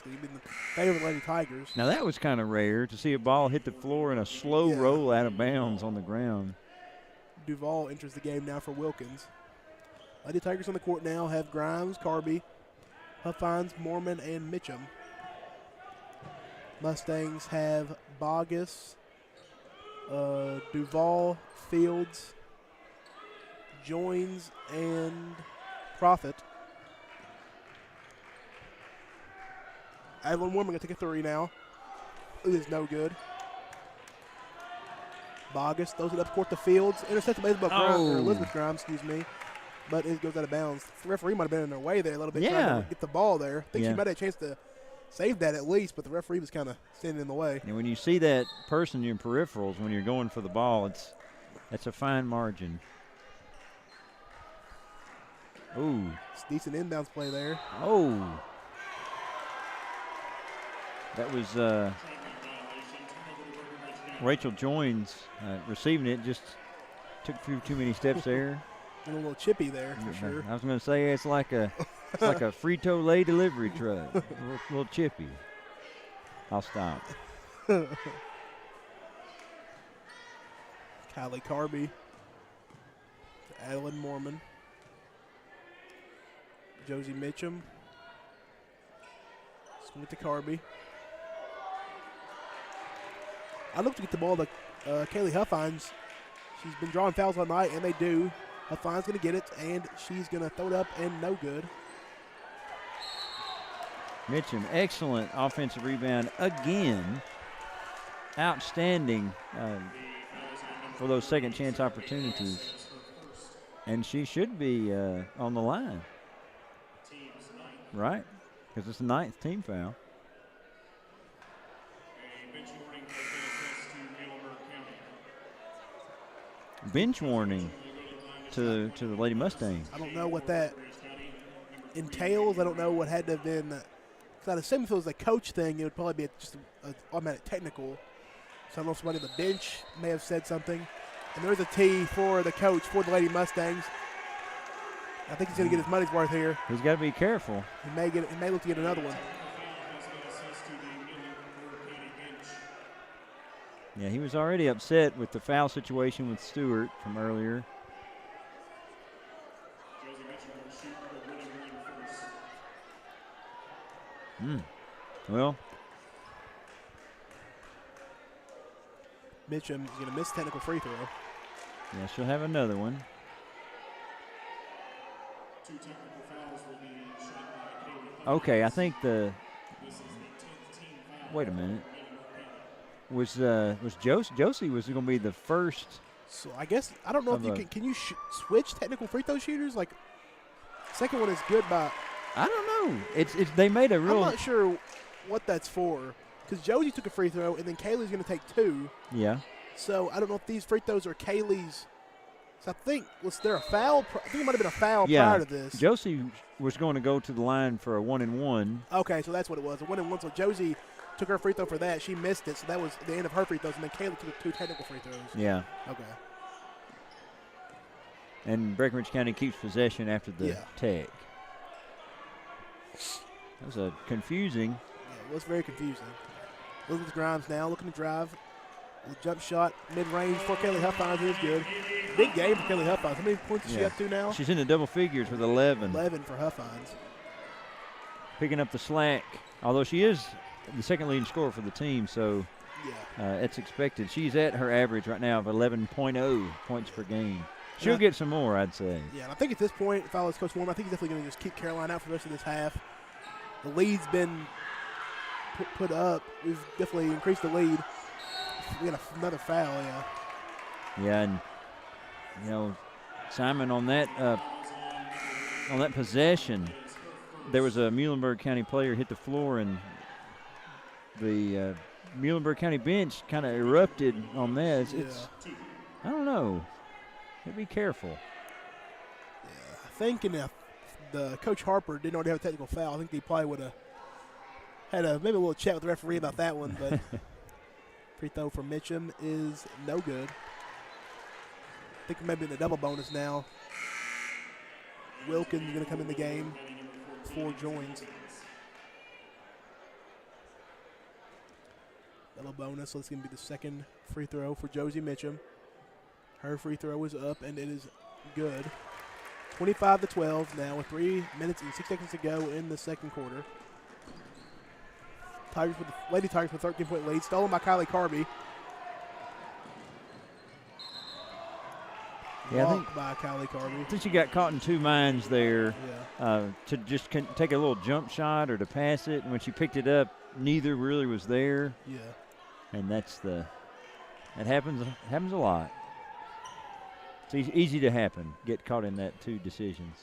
going to be in the favor of the Lady Tigers. Now that was kind of rare to see a ball hit the floor in a slow roll out of bounds on the ground. Duval enters the game now for Wilkins. Lady Tigers on the court now have Grimes, Carby, Huffines, Mormon, and Mitchum. Mustangs have Bogus, Duval, Fields, Joins, and Profit. Adeline Mormon going to take a 3 now. It is no good. Bogus throws it up court to Fields. Intercepted by Elizabeth Grimes, but it goes out of bounds. The referee might have been in their way there a little bit trying to get the ball there. I think she might have a chance to save that at least, but the referee was kind of standing in the way. And when you see that person in your peripherals when you're going for the ball, that's a fine margin. Ooh. It's decent inbounds play there. Oh. That was Rachel Joins receiving it, just took a few too many steps there. A little chippy there for sure. I was going to say it's like a Frito-Lay delivery truck, a little chippy. I'll stop. Kylie Carby, Adeline Mormon, Josie Mitchum, swing it to Carby. I look to get the ball to Kaylee Huffines. She's been drawing fouls all night, and they do. Huffines going to get it, and she's going to throw it up, and no good. Mitchum, excellent offensive rebound again. Outstanding for those second chance opportunities. And she should be on the line, right? Because it's the 9th team foul. Bench warning to the Lady Mustangs. I don't know what that entails. I don't know what had to have been. I'd assume if it was a coach thing, it would probably be just an automatic technical. So I don't know if somebody on the bench may have said something. And there's a tee for the coach for the Lady Mustangs. I think he's going to get his money's worth here. He's got to be careful. He may look to get another one. Yeah, he was already upset with the foul situation with Stewart from earlier. Well, Mitchum is going to miss technical free throw. Yeah, she'll have another one. 2 technical fouls will be shot by Kaylee. Okay, I think This is the 10th team foul. wait a minute. Was Josie was going to be the first. So I guess I don't know if you can you switch technical free throw shooters? Like, second one is good by. I don't know. It's they made a real. I'm not sure what that's for because Josie took a free throw and then Kaylee's going to take 2. Yeah. So I don't know if these free throws are Kaylee's. So I think was there a foul? I think it might have been a foul prior to this. Josie was going to go to the line for a 1-and-1. Okay, so that's what it was. A 1-and-1. So Josie took her free throw for that. She missed it, so that was the end of her free throws. And then Kaylee took 2 technical free throws. Yeah. Okay. And Breckenridge County keeps possession after the tag. That was a confusing. Yeah, it was very confusing. Elizabeth Grimes now looking to drive. The jump shot, mid-range for Kelly Huffines is good. Big game for Kelly Huffines. How many points is she up to now? She's in the double figures with 11. 11 for Huffines. Picking up the slack, although she is the second leading scorer for the team, so it's expected. She's at her average right now of 11.0 points per game. She'll get some more, I'd say. Yeah, and I think at this point, if I was Coach Warren, I think he's definitely going to just keep Caroline out for the rest of this half. The lead's been put up. We've definitely increased the lead. We got another foul, Yeah, and you know, Simon on that possession, there was a Muhlenberg County player hit the floor, and the Muhlenberg County bench kind of erupted on that. It's I don't know. Be careful. Yeah, I think the Coach Harper didn't already have a technical foul. I think he probably would have had maybe a little chat with the referee about that one, but. Free throw for Mitchum is no good. I think maybe in the double bonus now. Wilkins is going to come in the game. 4 joins. Double bonus, so it's going to be the second free throw for Josie Mitchum. Her free throw is up, and it is good. 25-12 now with 3 minutes and 6 seconds to go in the second quarter. Lady Tigers with a 13-point lead, stolen by Kylie Carby. Yeah, Blocked by Kylie Carby. I think she got caught in 2 minds there to just take a little jump shot or to pass it. And when she picked it up, neither really was there. Yeah. And that happens a lot. It's easy to happen, get caught in that 2 decisions.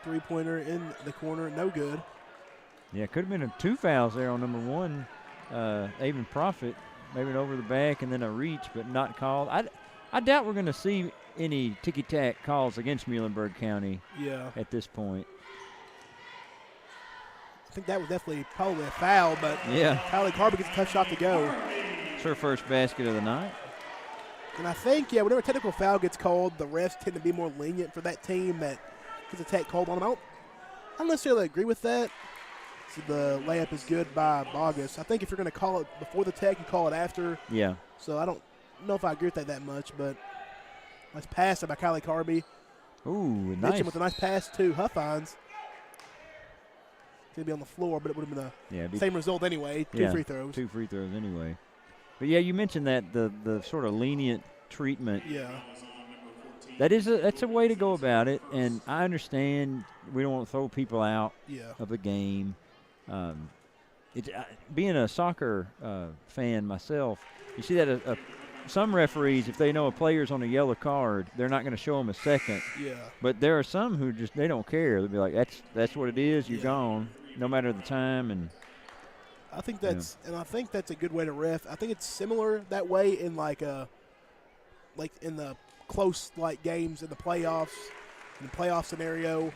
3-pointer in the corner, no good. Yeah, could have been 2 fouls there on number 1. Avon Prophet, maybe an over the back and then a reach, but not called. I doubt we're going to see any ticky-tack calls against Muhlenberg County at this point. I think that was definitely probably a foul, but Kylie Carby gets a tough shot to go. It's her first basket of the night. And I think, whenever a technical foul gets called, the refs tend to be more lenient for that team that gets a tech called on them. I don't necessarily agree with that. So the layup is good by Bogus. I think if you're going to call it before the tech, you call it after. Yeah. So I don't know if I agree with that much, but nice pass by Kylie Carby. Ooh, nice. Mitchum with a nice pass to Huffines. It's going to be on the floor, but it would have been the same result anyway. 2 free throws. 2 free throws anyway. But, you mentioned that the sort of lenient treatment. Yeah. That's a way to go about it, and I understand we don't want to throw people out of the game. Being a soccer fan myself, you see that some referees, if they know a player's on a yellow card, they're not going to show them a second. Yeah. But there are some who just they don't care. They'll be like, that's what it is. You're gone, no matter the time. And I think that's a good way to ref. I think it's similar that way in like in the close games in the playoffs, in the playoff scenario.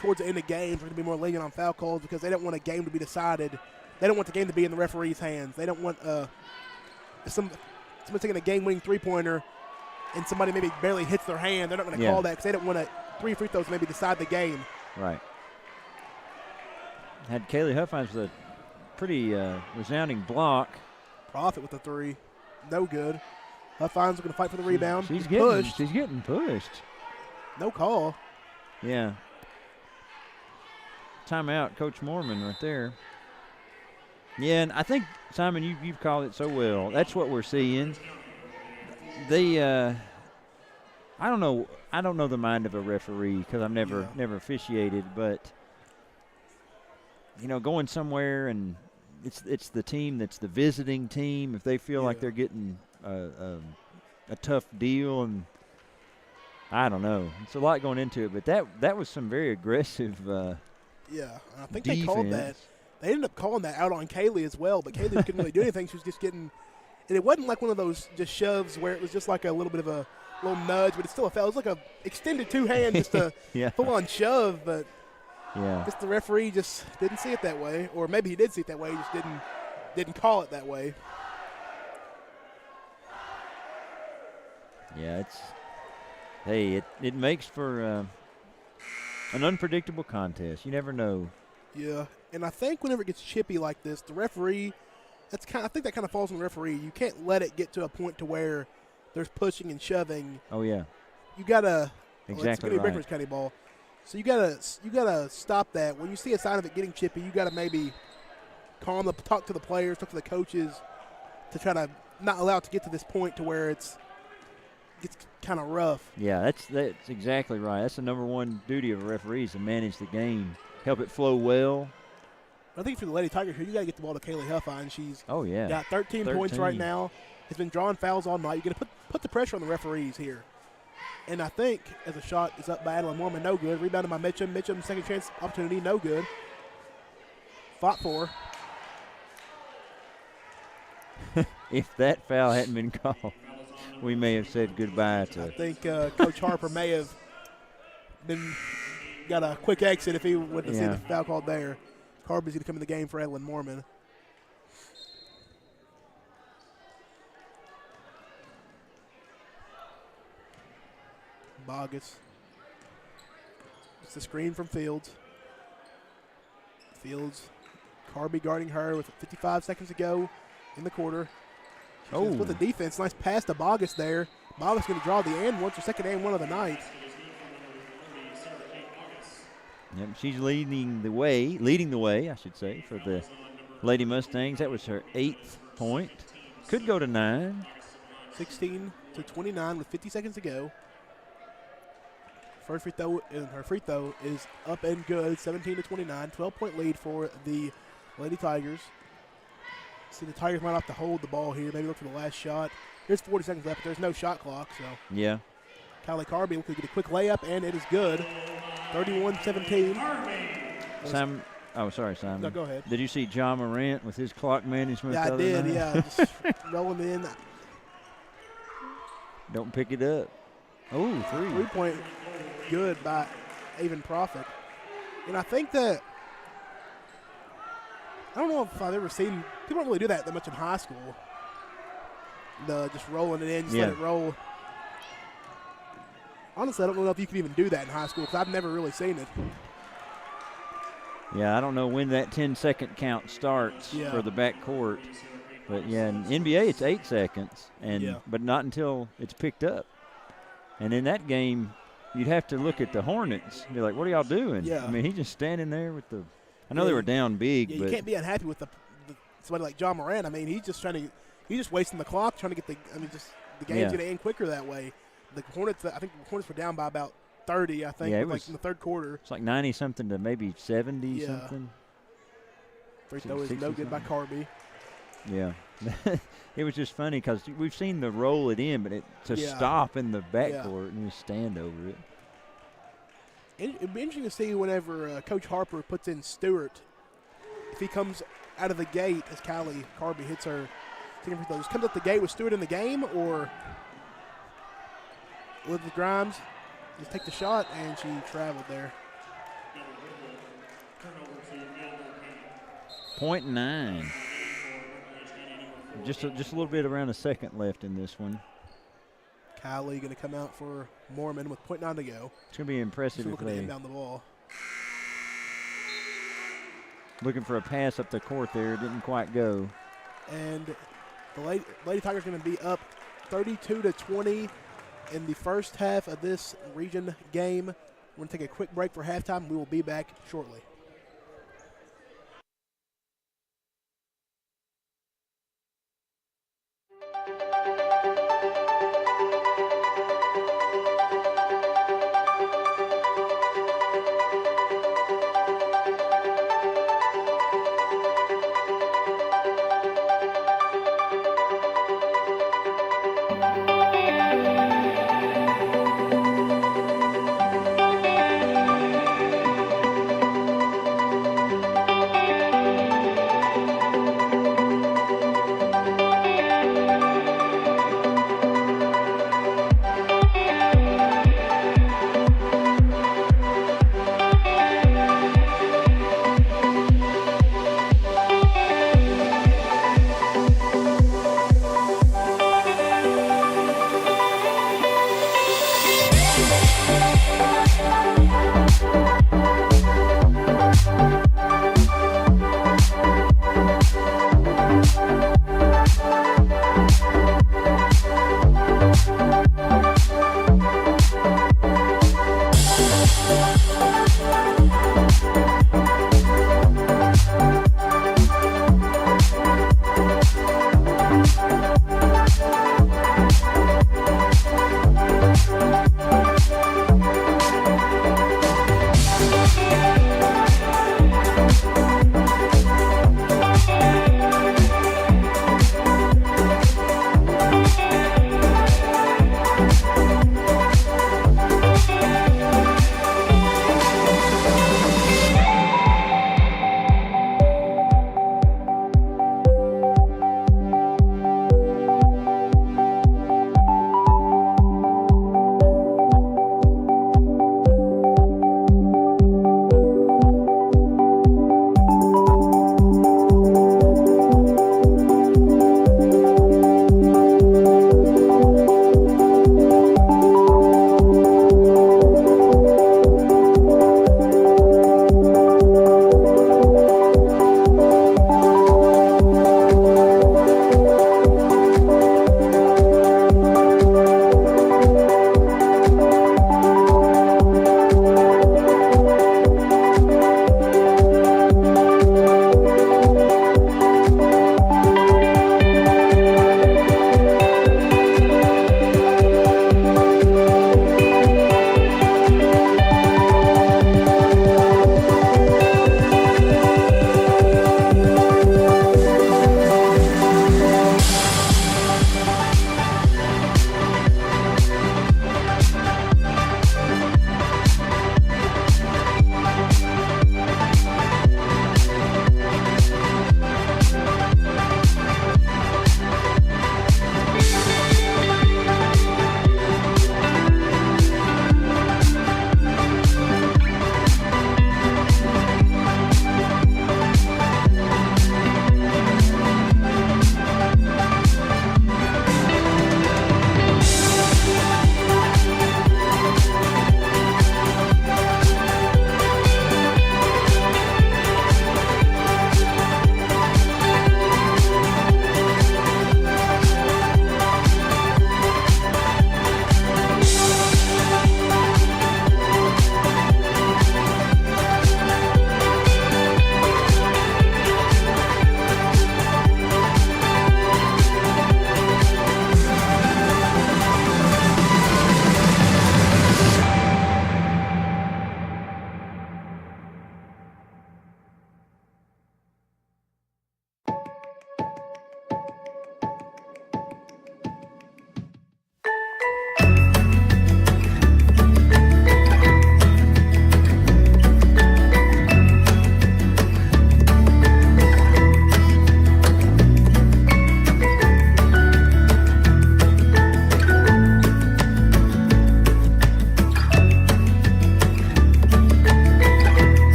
Towards the end of games, we're going to be more lenient on foul calls because they don't want a game to be decided. They don't want the game to be in the referee's hands. They don't want someone taking a game-winning 3-pointer and somebody maybe barely hits their hand. They're not going to call that because they don't want 3 free throws to maybe decide the game. Right. Had Kaylee Huffines with a pretty resounding block. Profit with the 3. No good. Huffines going to fight for the rebound. She's getting pushed. No call. Yeah. Timeout, Coach Mormon right there. Yeah, and I think, Simon, you've called it so well. That's what we're seeing. I don't know. I don't know the mind of a referee because I've never officiated, but going somewhere and it's the team that's the visiting team. If they feel like they're getting a tough deal, and I don't know, it's a lot going into it. But that was some very aggressive. Yeah, I think defense. they called that. They ended up calling that out on Kaylee as well, but Kaylee couldn't really do anything. She was just getting, and it wasn't like one of those just shoves where it was just like a little bit of a little nudge, but it's still a foul. It was like a extended two-hand, just a full-on shove, but just the referee just didn't see it that way, or maybe he did see it that way, he just didn't call it that way. Yeah, it makes for an unpredictable contest. You never know. Yeah, and I think whenever it gets chippy like this, the referee, I think that kind of falls on the referee. You can't let it get to a point to where there's pushing and shoving. Oh yeah. You gotta exactly it's right. Breakers County ball, so you gotta stop that. When you see a sign of it getting chippy, you gotta maybe talk to the players, talk to the coaches, to try to not allow it to get to this point to where it gets kind of rough. Yeah, that's exactly right. That's the number one duty of a referee is to manage the game. Help it flow well. I think for the Lady Tigers here, you got to get the ball to Kaylee Huffine. She's got 13 points right now. Has been drawing fouls all night. You're going to put the pressure on the referees here. And I think as a shot is up by Adeline Mormon, no good. Rebounded by Mitchum. Mitchum, second chance opportunity, no good. Fought for. If that foul hadn't been called, we may have said goodbye to. I think Coach Harper may have got a quick exit if he wouldn't have seen the foul called there. Harper's going to come in the game for Adeline Mormon. Bogus. It's the screen from Fields. Carby guarding her with 55 seconds to go in the quarter. With the defense. Nice pass to Bogus there. Bogus going to draw the and one, her second and one of the night. Yep, she's leading the way, I should say, for the Lady Mustangs. That was her 8th point. Could go to 9. 16-29 with 50 seconds to go. First free throw, and her free throw is up and good. 17-29, 12-point lead for the Lady Tigers. See, the Tigers might have to hold the ball here. Maybe look for the last shot. There's 40 seconds left, but there's no shot clock. So yeah, Kylie Carby could get a quick layup, and it is good. 31-17. Simon. Oh, sorry, Simon. No, go ahead. Did you see John Morant with his clock management? Yeah, I did. Yeah, just rolling in. Don't pick it up. Oh, 3. 3-point good by Avon Prophet. And I think that I don't know if I've ever seen people don't really do that much in high school. Just rolling it in, just let it roll. Honestly, I don't know if you can even do that in high school because I've never really seen it. Yeah, I don't know when that 10-second count starts for the backcourt. But, yeah, in NBA it's 8 seconds, but not until it's picked up. And in that game, you'd have to look at the Hornets and be like, what are y'all doing? Yeah. I mean, he's just standing there with the – I know they were down big. Yeah, but you can't be unhappy with somebody like John Moran. I mean, he's just wasting the clock trying to get the game's going to end quicker that way. The Hornets, I think the Hornets were down by about 30, I think, it in was, the third quarter. It's like 90-something to maybe 70-something. Free throw is no good by Carby. Yeah. It was just funny because we've seen the roll it in, but stop in the backcourt and just stand over it. It'd be interesting to see whenever Coach Harper puts in Stewart, if he comes out of the gate as Kylie Carby hits her second free throw. Just comes out the gate with Stewart in the game, or Elizabeth Grimes just take the shot, and she traveled there. 0.9. Just a little bit around a second left in this one. Kylie going to come out for Mormon with 0.9 to go. It's going to be impressive if they down the ball. Looking for a pass up the court there. Didn't quite go. And the Lady Tigers going to be up 32-20 in the first half of this region game. We're going to take a quick break for halftime. We will be back shortly.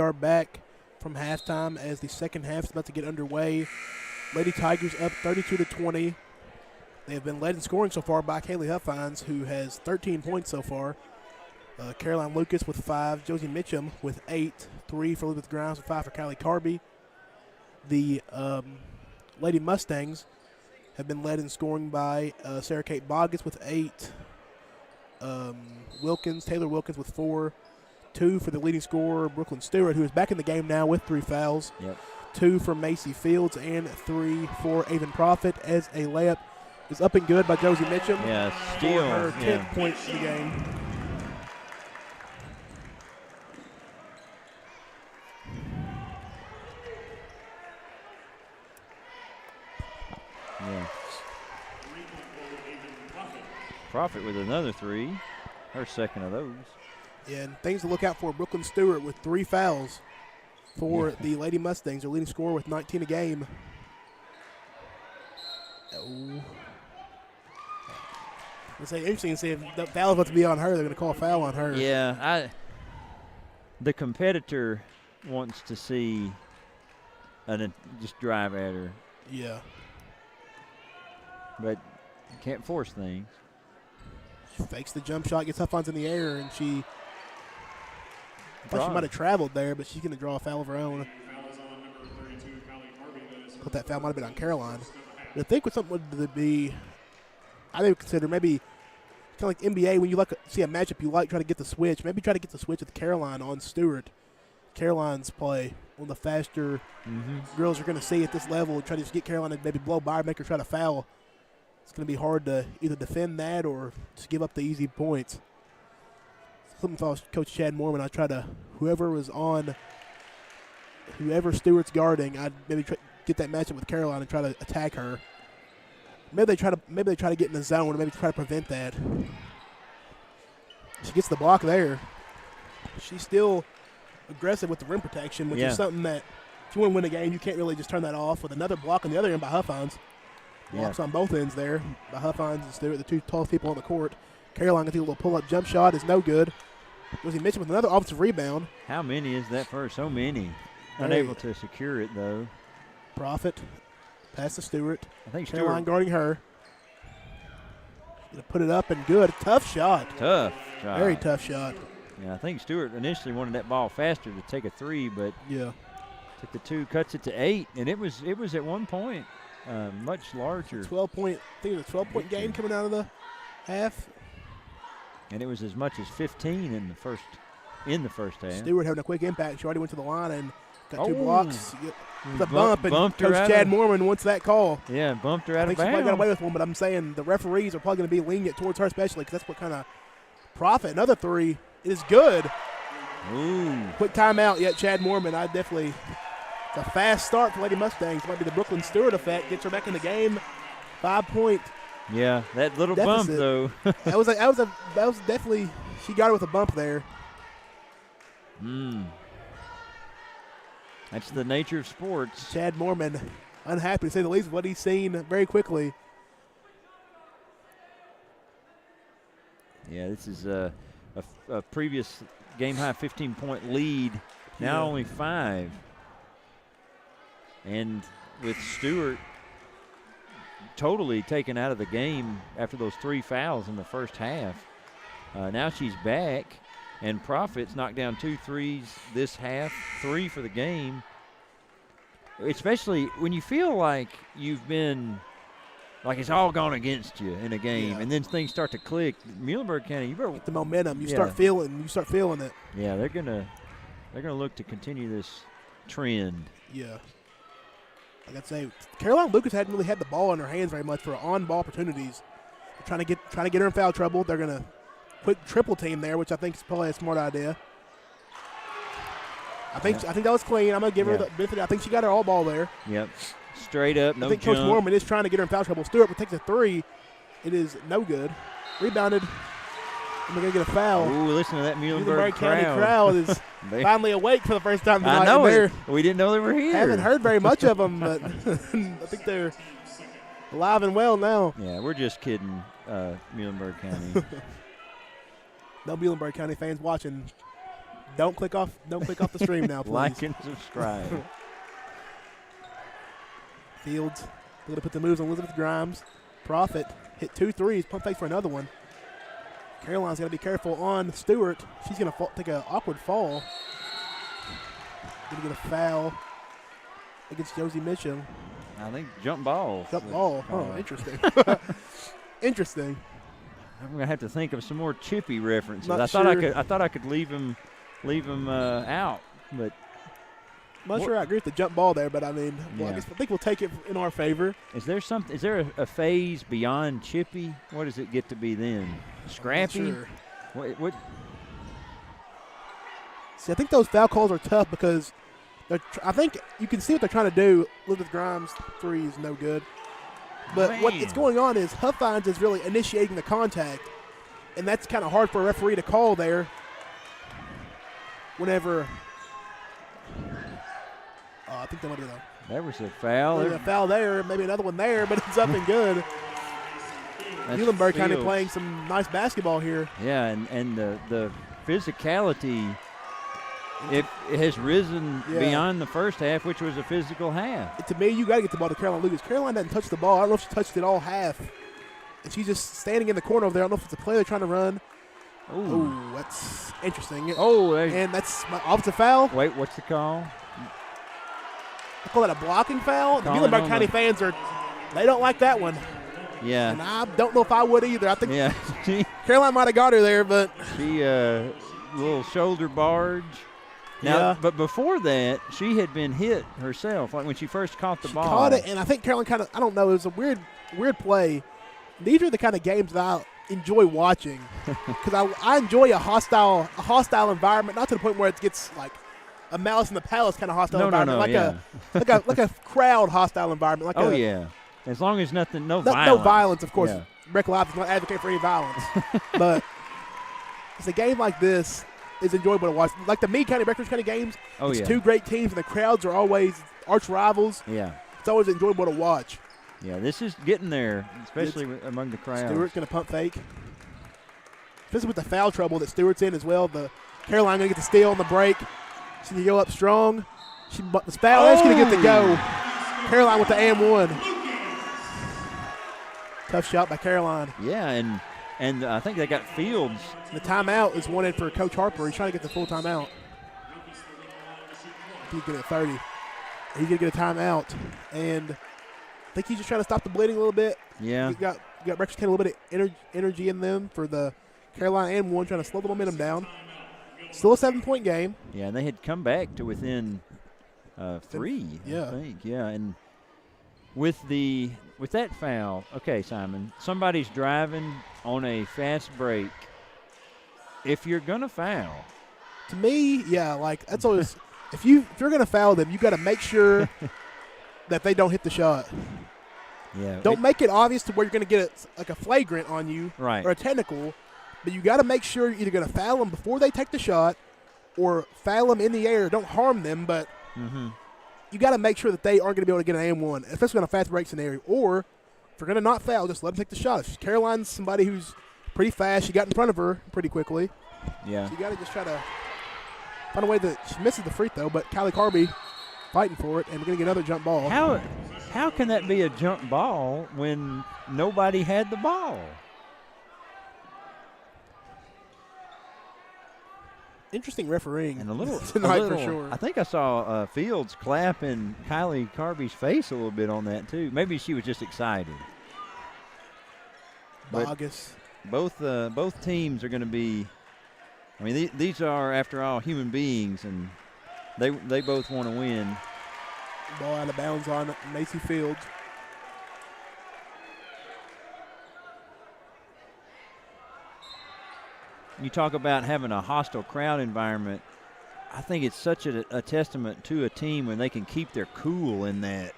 are back from halftime as the second half is about to get underway. Lady Tigers up 32-20. They have been led in scoring so far by Kaylee Huffines, who has 13 points so far. Caroline Lucas with 5, Josie Mitchum with 8, 3 for Elizabeth Grimes, and 5 for Kylie Carby. The Lady Mustangs have been led in scoring by Sarah Kate Boggess with 8, Taylor Wilkins with 4, 2 for the leading scorer, Brooklyn Stewart, who is back in the game now with 3 fouls. Yep. 2 for Macy Fields and 3 for Avon Profit, as a layup is up and good by Josie Mitchum. Yeah, steal. For her 10th point in the game. Yeah. Profit with another 3, her second of those. Yeah, and things to look out for: Brooklyn Stewart with 3 fouls for the Lady Mustangs, their leading scorer with 19 a game. Oh. It's interesting to see if the foul is about to be on her. They're going to call a foul on her. Yeah, the competitor wants to see just drive at her. Yeah. But you can't force things. She fakes the jump shot, gets Huffines in the air, and she might have traveled there, but she's going to draw a foul of her own. But that foul might have been on Caroline. But I think with something would be, I would consider maybe kind of like NBA, when you see a matchup you like, try to get the switch. Maybe try to get the switch with Caroline on Stewart. Caroline's play, one of the faster girls you're going to see at this level. Try to just get Caroline and maybe blow by, make her try to foul. It's going to be hard to either defend that or just give up the easy points. Something if I was Coach Chad Mormon, I'd try to, whoever Stewart's guarding, I'd maybe get that matchup with Caroline and try to attack her. Maybe they try to get in the zone or maybe try to prevent that. She gets the block there. She's still aggressive with the rim protection, which is something that if you want to win a game, you can't really just turn that off. With another block on the other end by Huffines. Blocks on both ends there by Huffines and Stewart, the 2 tallest people on the court. Caroline gets a little pull-up jump shot, is no good. Josie Mitchell with another offensive rebound. How many is that for? So many. Unable to secure it, though. Profit. Pass to Stewart. I think Caroline guarding her. Going to put it up and good. Tough shot. Tough shot. Very tough shot. Yeah, I think Stewart initially wanted that ball faster to take a 3, but took the 2, cuts it to 8, and it was at one point much larger. 12-point. I think it was a 12-point game coming out of the half. And it was as much as 15 in the first half. Stewart having a quick impact. She already went to the line and got 2 blocks. The bumped and Coach Chad Mormon wants that call. Yeah, bumped her out of bounds. I think she probably got away with one, but I'm saying the referees are probably going to be lenient towards her, especially because that's what kind of Profit. Another 3 is good. Ooh. Quick timeout yet, Chad Mormon. It's a fast start for Lady Mustangs. Might be the Brooklyn Stewart effect. Gets her back in the game. 5-point. Yeah, that little deficit. bump though. that was definitely, she got her with a bump there. That's the nature of sports. Chad Mormon, unhappy to say the least, with what he's seen very quickly. Yeah, this is a previous game high 15-point lead. Now only 5. And with Stewart totally taken out of the game after those 3 fouls in the first half. Now she's back, and Profit's knocked down 2 threes this half, 3 for the game. Especially when you feel like you've been, like it's all gone against you in a game, and then things start to click. Muhlenberg County, you better get the momentum. You start feeling it. Yeah, they're gonna look to continue this trend. Yeah. Like I'd say, Caroline Lucas hadn't really had the ball in her hands very much for on-ball opportunities. They're trying to get her in foul trouble. They're gonna quick triple team there, which I think is probably a smart idea. I think that was clean. I'm gonna give her the benefit. I think she got her all ball there. Yep, straight up, no I think jump. Coach Mormon is trying to get her in foul trouble. Stewart takes a 3. It is no good. Rebounded. And we're going to get a foul. Ooh, listen to that Muhlenberg County crowd is finally awake for the first time tonight. I know it. We didn't know they were here. Haven't heard very much of them, but I think they're alive and well now. Yeah, we're just kidding, Muhlenberg County. No Muhlenberg County fans watching. Don't click off the stream now, please. Like and subscribe. Fields going to put the moves on Elizabeth Grimes. Profit hit 2 threes. Pump fake for another one. Caroline's got to be careful on Stewart. She's going to take an awkward fall. Going to get a foul against Josie Mitchell. I think jump ball. Jump ball. Oh, interesting. Interesting. I'm gonna have to think of some more Chippy references. Not I sure. thought I could leave him out, but I'm not sure I agree with the jump ball there, but I mean, Yeah. I think we'll take it in our favor. is there a phase beyond Chippy? What does it get to be then? Scrappy? I'm not sure. What? See, I think those foul calls are tough because I think you can see what they're trying to do. Elizabeth Grimes' three is no good. But what is going on is Huffines is really initiating the contact, and that's kind of hard for a referee to call there whenever I think they might have There was a foul. a foul there, maybe another one there, but it's up and good. That's Muhlenberg kind of Fields. playing some nice basketball here. Yeah, and the physicality, it has risen Yeah. beyond the first half, which was a physical half. To me, you got to get the ball to Caroline Lucas. Caroline doesn't touch the ball. I don't know if she touched it all half. And she's just standing in the corner over there. I don't know if it's a play they're trying to run. Ooh. Oh, that's interesting. Oh, And that's my offensive foul. wait, what's the call? I call that a blocking foul. The Calling Muhlenberg on County the- fans they don't like that one. Yeah. And I don't know if I would either. I think Yeah, Caroline might have got her there, but she little shoulder barge. Now, Yeah. but before that, she had been hit herself, like when she first caught the she ball. caught it. And I think Caroline kind of, I don't know, it was a weird play. These are the kind of games that I enjoy watching because I enjoy a hostile environment, not to the point where it gets like a Malice in the Palace kind of hostile environment, like a crowd hostile environment. Like Yeah. As long as no no violence. violence, of course. Yeah. Breck Live does not advocate for any violence, but it's a game like this is enjoyable to watch. Like the Meade County, Breckinridge County games, Oh, it's yeah. two great teams, and the crowds are always arch rivals. Yeah. It's always enjoyable to watch. Yeah, this is getting there, especially among the crowd. Stewart's going to pump fake. Especially with the foul trouble that Stewart's in as well. The Caroline going to get the steal on the break. She's going to go up strong. The foul is going to get the go. Caroline with the and one. Tough shot by Caroline. Yeah, and I think they got Fields. The timeout is wanted for Coach Harper. He's trying to get the full timeout. He's going to get 30. He's going to get a timeout. And I think he's just trying to stop the bleeding a little bit. Yeah. You got Breakfast County a little bit of energy in them for the Carolina and one, trying to slow the momentum down. Still a 7-point game. Yeah, and they had come back to within 3, Yeah. I think. Yeah, and with that foul, okay, Simon, somebody's driving on a fast break. If you're going to foul. To me, yeah, like that's always if you're going to foul them, you got to make sure that they don't hit the shot. Yeah. Don't make it obvious to where you're going to get like a flagrant on you Right. or a technical, but you got to make sure you're either going to foul them before they take the shot or foul them in the air. Don't harm them, but you got to make sure that they aren't going to be able to get an and-one, especially on a fast break scenario. Or if you're going to not foul, just let them take the shot. If Caroline's somebody who's pretty fast, she got in front of her pretty quickly. Yeah. So you got to just try to find a way that she misses the free throw, but Kylie Carby fighting for it, and we're going to get another jump ball. How can that be a jump ball when nobody had the ball? Interesting refereeing And a little tonight for sure. I think I saw Fields clapping Kylie Carby's face a little bit on that too. Maybe she was just excited. But Bogus. both teams are going to be. I mean, these are, after all, human beings, and they both want to win. Ball out of bounds on Macy Fields. You talk about having a hostile crowd environment. I think it's such a testament to a team when they can keep their cool in that,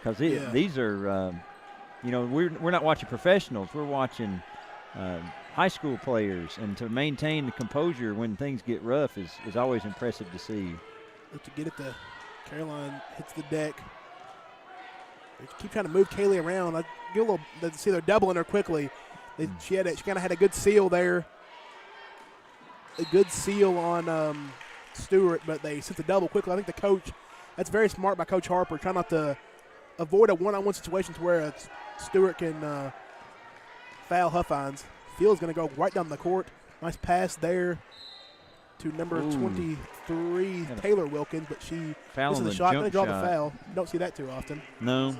because these are, we're not watching professionals. We're watching high school players, and to maintain the composure when things get rough is always impressive to see. To get it to Caroline hits the deck. They keep trying to move Kaylee around. I get a little. Let's see, they're doubling her quickly. She kind of had a good seal there. A good seal on Stewart, but they sent the double quickly. I think the coach, that's very smart by Coach Harper, trying not to avoid a one-on-one situation to where Stewart can foul Huffines. Field's going to go right down the court. Nice pass there to number 23, Taylor Wilkins, but she misses the shot. Going to draw the foul. Don't see that too often. No.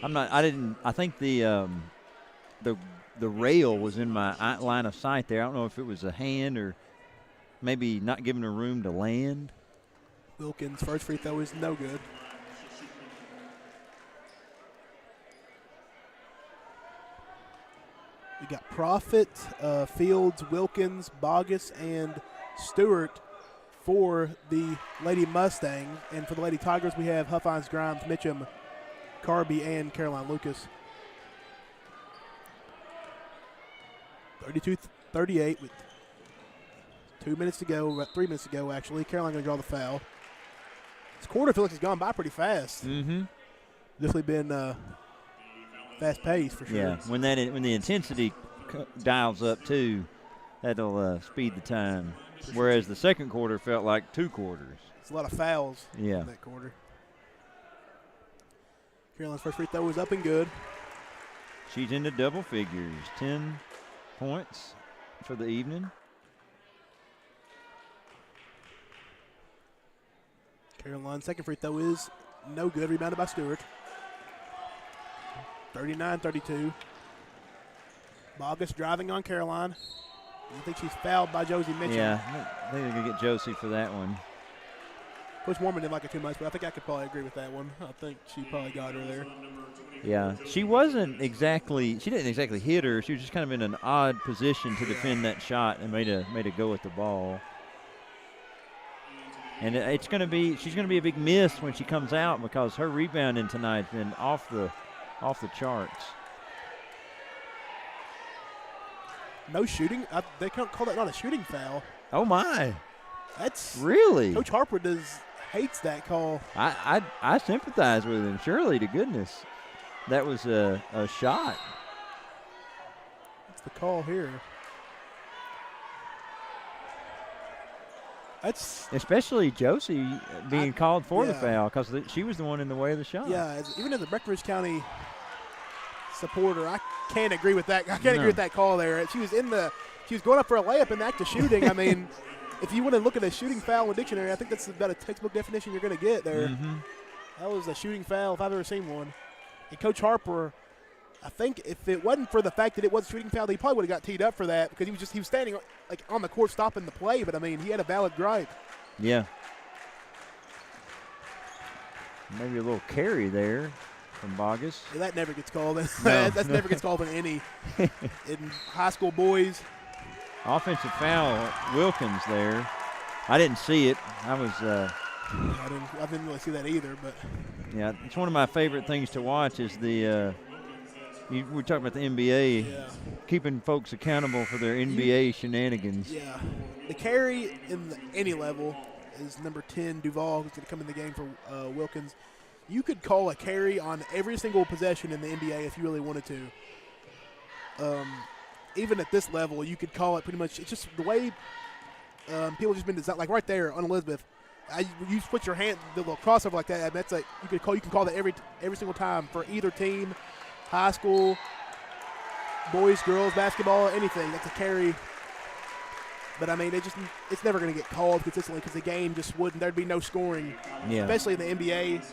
I think the rail was in my line of sight there. I don't know if it was a hand or maybe not giving her room to land. Wilkins' first free throw is no good. We got Profit, Fields, Wilkins, Bogus, and Stewart for the Lady Mustang. And for the Lady Tigers, we have Huffines, Grimes, Mitchum, Carby, and Caroline Lucas. 32-38 with 2 minutes to go, about 3 minutes to go, actually. Caroline going to draw the foul. This quarter feels like it's gone by pretty fast. Mm-hmm. Definitely been fast paced for sure. Yeah, when the intensity dials up too, that'll speed the time. Whereas the second quarter felt like 2 quarters. It's a lot of fouls in that quarter. Caroline's first free throw is up and good. She's into double figures, 10 points for the evening. Caroline's second free throw is no good, rebounded by Stewart. 39-32. Bogus driving on Caroline. I think she's fouled by Josie Mitchell. Yeah, I think they're going to get Josie for that one. Coach Mormon didn't like it too much, but I think I could probably agree with that one. I think she probably got her there. Yeah, she didn't exactly hit her. She was just kind of in an odd position to defend that shot and made a go at the ball. And she's going to be a big miss when she comes out because her rebounding tonight's been off the charts. No shooting. They can't call that not a shooting foul. Oh my! That's really Coach Harper hates that call. I sympathize with him. Surely to goodness, that was a shot. That's the call here. That's especially Josie being called for the foul because she was the one in the way of the shot. Yeah, even as a Breckinridge County supporter, I can't agree with that. I can't agree with that call there. She was going up for a layup in the act of shooting. I mean, if you want to look at a shooting foul in the dictionary, I think that's about a textbook definition you're going to get there. Mm-hmm. That was a shooting foul if I've ever seen one. And Coach Harper, I think if it wasn't for the fact that it was a shooting foul, he probably would have got teed up for that because he was standing like on the court stopping the play. But I mean, he had a valid gripe. Yeah. Maybe a little carry there from Bogus. Yeah, that never gets called. No. That never gets called in high school boys. Offensive foul, Wilkins there. I didn't see it. I didn't really see that either. But yeah, it's one of my favorite things to watch is we're talking about the NBA, keeping folks accountable for their NBA shenanigans. Yeah. The carry in any level is number 10, Duval, who's going to come in the game for Wilkins. You could call a carry on every single possession in the NBA if you really wanted to. Even at this level, you could call it pretty much. It's just the way people just been designed. Like right there on Elizabeth, you put your hand, the little crossover like that. That's like you can call that every single time for either team. High school, boys, girls, basketball, anything. That's a carry. But, I mean, it's never going to get called consistently because the game just wouldn't. There'd be no scoring, especially in the NBA.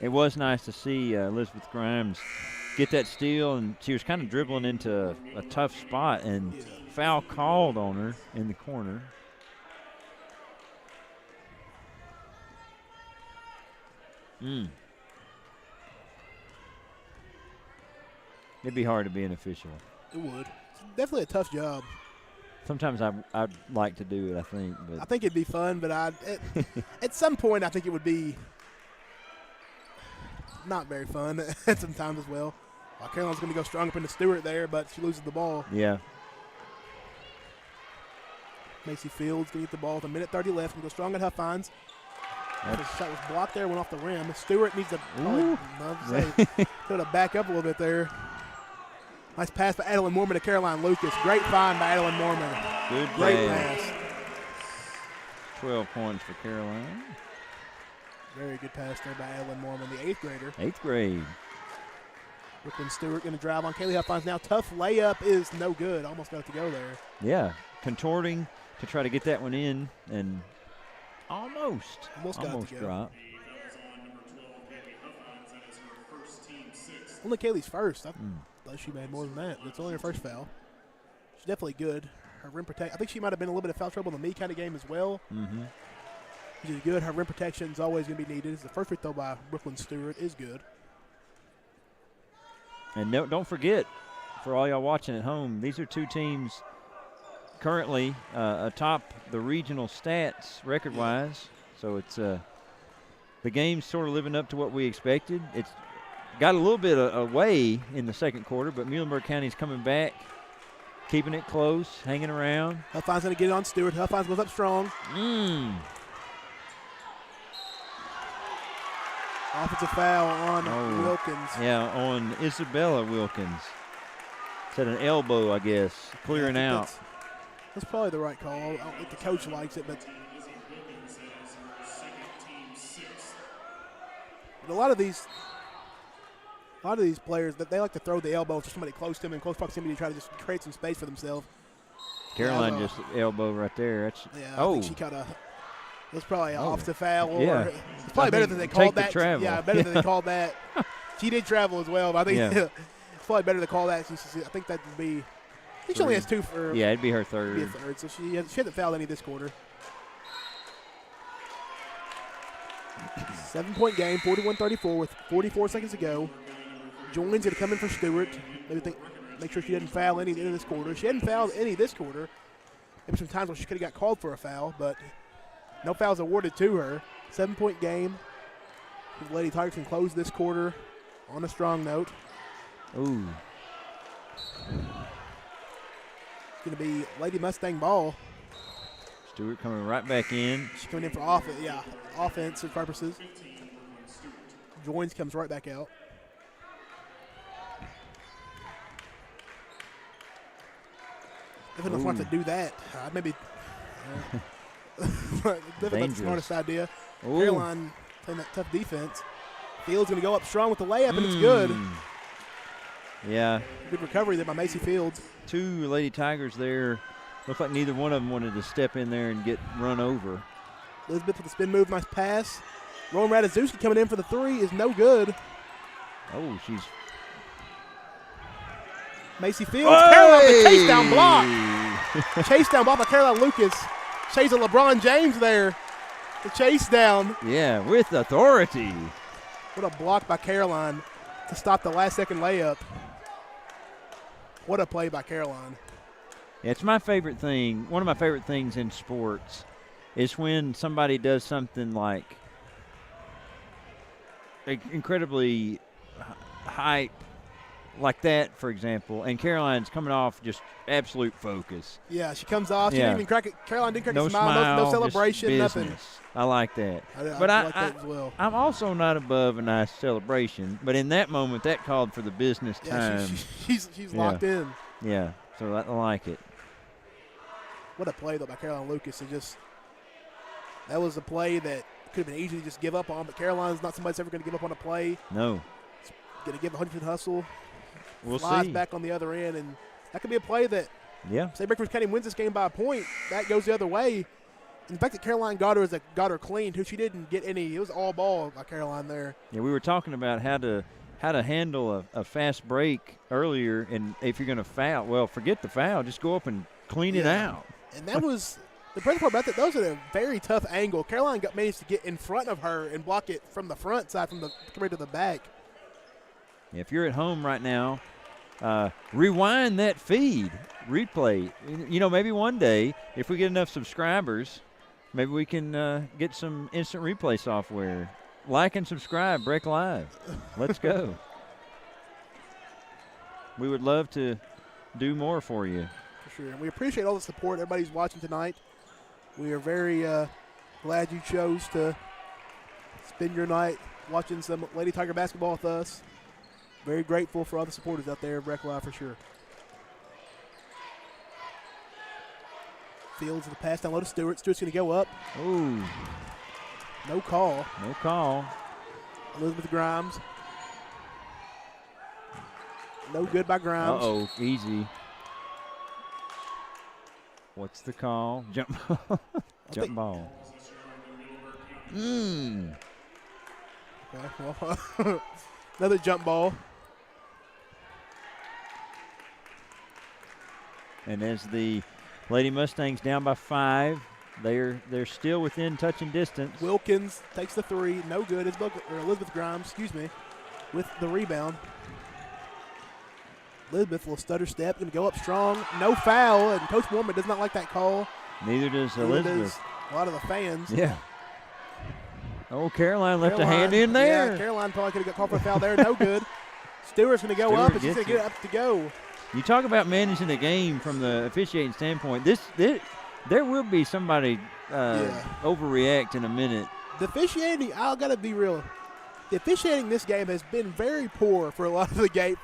It was nice to see Elizabeth Grimes get that steal, and she was kind of dribbling into a tough spot, and foul called on her in the corner. It'd be hard to be an official. It would. It's definitely a tough job. Sometimes I'd like to do it, I think. But I think it'd be fun, but at some point I think it would be not very fun at some times as well. Caroline's going to go strong up into Stewart there, but she loses the ball. Yeah. Macy Fields going to get the ball with 1:30 left and go strong at Huffines. The shot was blocked there, went off the rim. Stewart needs to back up a little bit there. Nice pass by Adeline Mormon to Caroline Lucas. Great find by Adeline Mormon. Good Great pass. pass. 12 points for Caroline. Very good pass there by Adeline Mormon, the 8th grader. 8th grade. Brooklyn Stewart going to drive on. Kaylee Huffines now. Tough layup is no good. Almost got it to go there. Yeah, contorting to try to get that one in, and almost got it to go. dropped. Only Kaylee's first. I thought she made more than that. It's only her first foul. She's definitely good. Her rim protect. I think she might have been a little bit of foul trouble in the me kind of game as well. Mm-hmm. She's good. Her rim protection is always going to be needed. The first free throw by Brooklyn Stewart is good. And don't forget, for all y'all watching at home, these are two teams currently atop the regional stats record-wise. So it's the game's sort of living up to what we expected. It's got a little bit away in the second quarter, but Muhlenberg County's coming back, keeping it close, hanging around. Huffines going to get it on Stewart. Huffines goes up strong. Offensive foul on Wilkins. Yeah, on Isabella Wilkins. It's at an elbow, I guess, clearing out. That's probably the right call. I don't think the coach likes it, but a lot of these players, that they like to throw the elbow to somebody close to them in close proximity to try to just create some space for themselves. Caroline just elbow right there. I think she kind of. It was probably an offensive foul. Or yeah. It's probably better than they called that. Travel. Yeah, better than they called that. She did travel as well, but I think it's probably better to call that. I think that would be. I think she only has 2 for. Yeah, it'd be her third. So she hasn't fouled any this quarter. 7-point game, 41-34 with 44 seconds to go. Joins going to come in for Stewart. Make sure she doesn't foul any in this quarter. She hadn't fouled any this quarter. Maybe some times where she could have got called for a foul, but no fouls awarded to her. 7-point game. The Lady Tigers can close this quarter on a strong note. Ooh. It's going to be Lady Mustang ball. Stewart coming right back in. She's coming in for offensive purposes. Joins comes right back out. If enough want to do that, maybe not the smartest idea. Ooh. Caroline playing that tough defense. Fields going to go up strong with the layup, and it's good. Yeah. Good recovery there by Macy Fields. 2 Lady Tigers there. Looked like neither one of them wanted to step in there and get run over. Elizabeth with the spin move, nice pass. Rowan Ratajkowski coming in for the 3 is no good. Oh, she's. Macy Fields, Caroline with the chase down block. Chase down block by Caroline Lucas. Shades of LeBron James there. The chase down. Yeah, with authority. What a block by Caroline to stop the last-second layup. What a play by Caroline. Yeah, it's my favorite thing. One of my favorite things in sports is when somebody does something like incredibly hype like that, for example, and Caroline's coming off just absolute focus. Yeah, she comes off. She didn't even crack it. Caroline didn't crack no a smile. No celebration, nothing. I like that. I like that as well. I'm also not above a nice celebration, but in that moment, that called for the business time. She's locked in. Yeah, so I like it. What a play, though, by Caroline Lucas. That was a play that could have been easy to just give up on, but Caroline's not somebody that's ever going to give up on a play. No. Going to give 100% hustle. We'll flies see. back on the other end, and that could be a play that, say Breakfast County wins this game by a point, that goes the other way. And the fact that Caroline got her clean, who she didn't get any, it was all ball by Caroline there. Yeah, we were talking about how to handle a fast break earlier, and if you're going to foul, well, forget the foul, just go up and clean it out. And that was the crazy part about that. Those are a very tough angle. Caroline managed to get in front of her and block it from the front side, compared to the back. If you're at home right now, rewind that feed, replay. Maybe one day, if we get enough subscribers, maybe we can get some instant replay software. Like and subscribe, Break Live. Let's go. We would love to do more for you. For sure. And we appreciate all the support everybody's watching tonight. We are very glad you chose to spend your night watching some Lady Tiger basketball with us. Very grateful for all the supporters out there of Rec Live for sure. Fields of the pass down low to Stewart. Stewart's going to go up. Ooh. No call. No call. Elizabeth Grimes. No good by Grimes. Uh-oh, easy. What's the call? Jump ball. Jump ball. Okay, well, another jump ball. And as the Lady Mustangs down by 5, they're still within touching distance. Wilkins takes the 3. No good. It's Elizabeth Grimes, with the rebound. Elizabeth will stutter step, going to go up strong. No foul, and Coach Mormon does not like that call. Neither does Elizabeth. A lot of the fans. Yeah. Oh, Caroline left a hand in there. Yeah, Caroline probably could have got called for a foul there. No good. Stewart's going to go up, and she's going to get up to go. You talk about managing the game from the officiating standpoint. There will be somebody overreact in a minute. The officiating, I got to be real. The officiating this game has been very poor for a lot of the game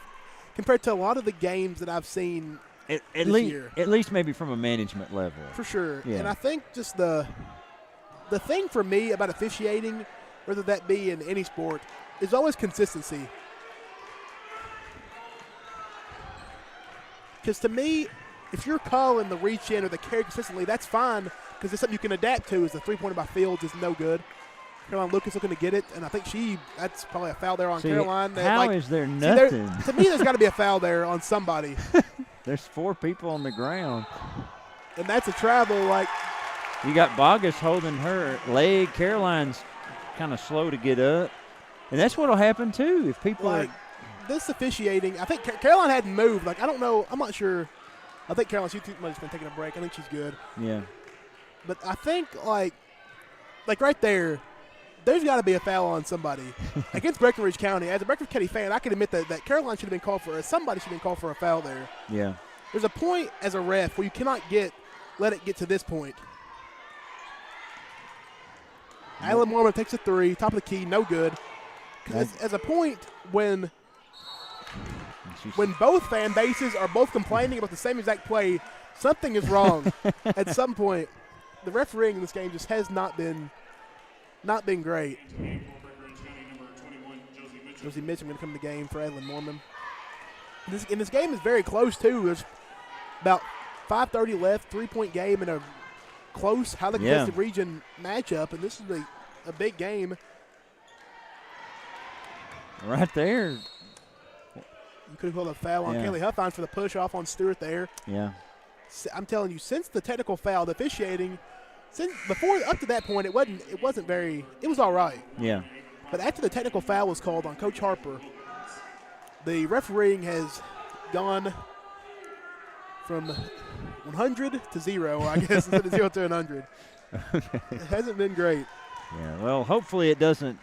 compared to a lot of the games that I've seen this year. At least maybe from a management level. For sure. Yeah. And I think just the thing for me about officiating, whether that be in any sport, is always consistency. Because to me, if you're calling the reach in or the carry consistently, that's fine because it's something you can adapt to. Is the 3-pointer by Fields is no good. Caroline Lucas looking to get it, and I think that's probably a foul there on Caroline. How is there nothing? To me, there's got to be a foul there on somebody. There's 4 people on the ground. And that's a travel. You got Bogus holding her leg. Caroline's kind of slow to get up. And that's what will happen, too, if people are – this officiating, I think Caroline hadn't moved. I don't know. I'm not sure. I think Caroline, she might have been taking a break. I think she's good. Yeah. But I think, like right there, there's got to be a foul on somebody. Against Breckenridge County, as a Breckenridge County fan, I can admit that Caroline should have been called for – somebody should have been called for a foul there. Yeah. There's a point as a ref where you cannot let it get to this point. Alan Mormon takes a 3, top of the key, no good. As a point when both fan bases are both complaining about the same exact play, something is wrong. At some point, the refereeing in this game just has not been great. Josie Mitchell going to come to the game for Adeline Mormon. This game is very close, too. There's about 5:30 left, 3-point game in a close, highly contested region matchup, and this is a big game. Right there. You could have called a foul on Kaylee Huffines for the push off on Stewart there. Yeah. I'm telling you, since the technical foul, the officiating, up to that point, it was all right. Yeah. But after the technical foul was called on Coach Harper, the refereeing has gone from 100 to 0, I guess, instead of 0 to 100. It hasn't been great. Yeah, well, hopefully it doesn't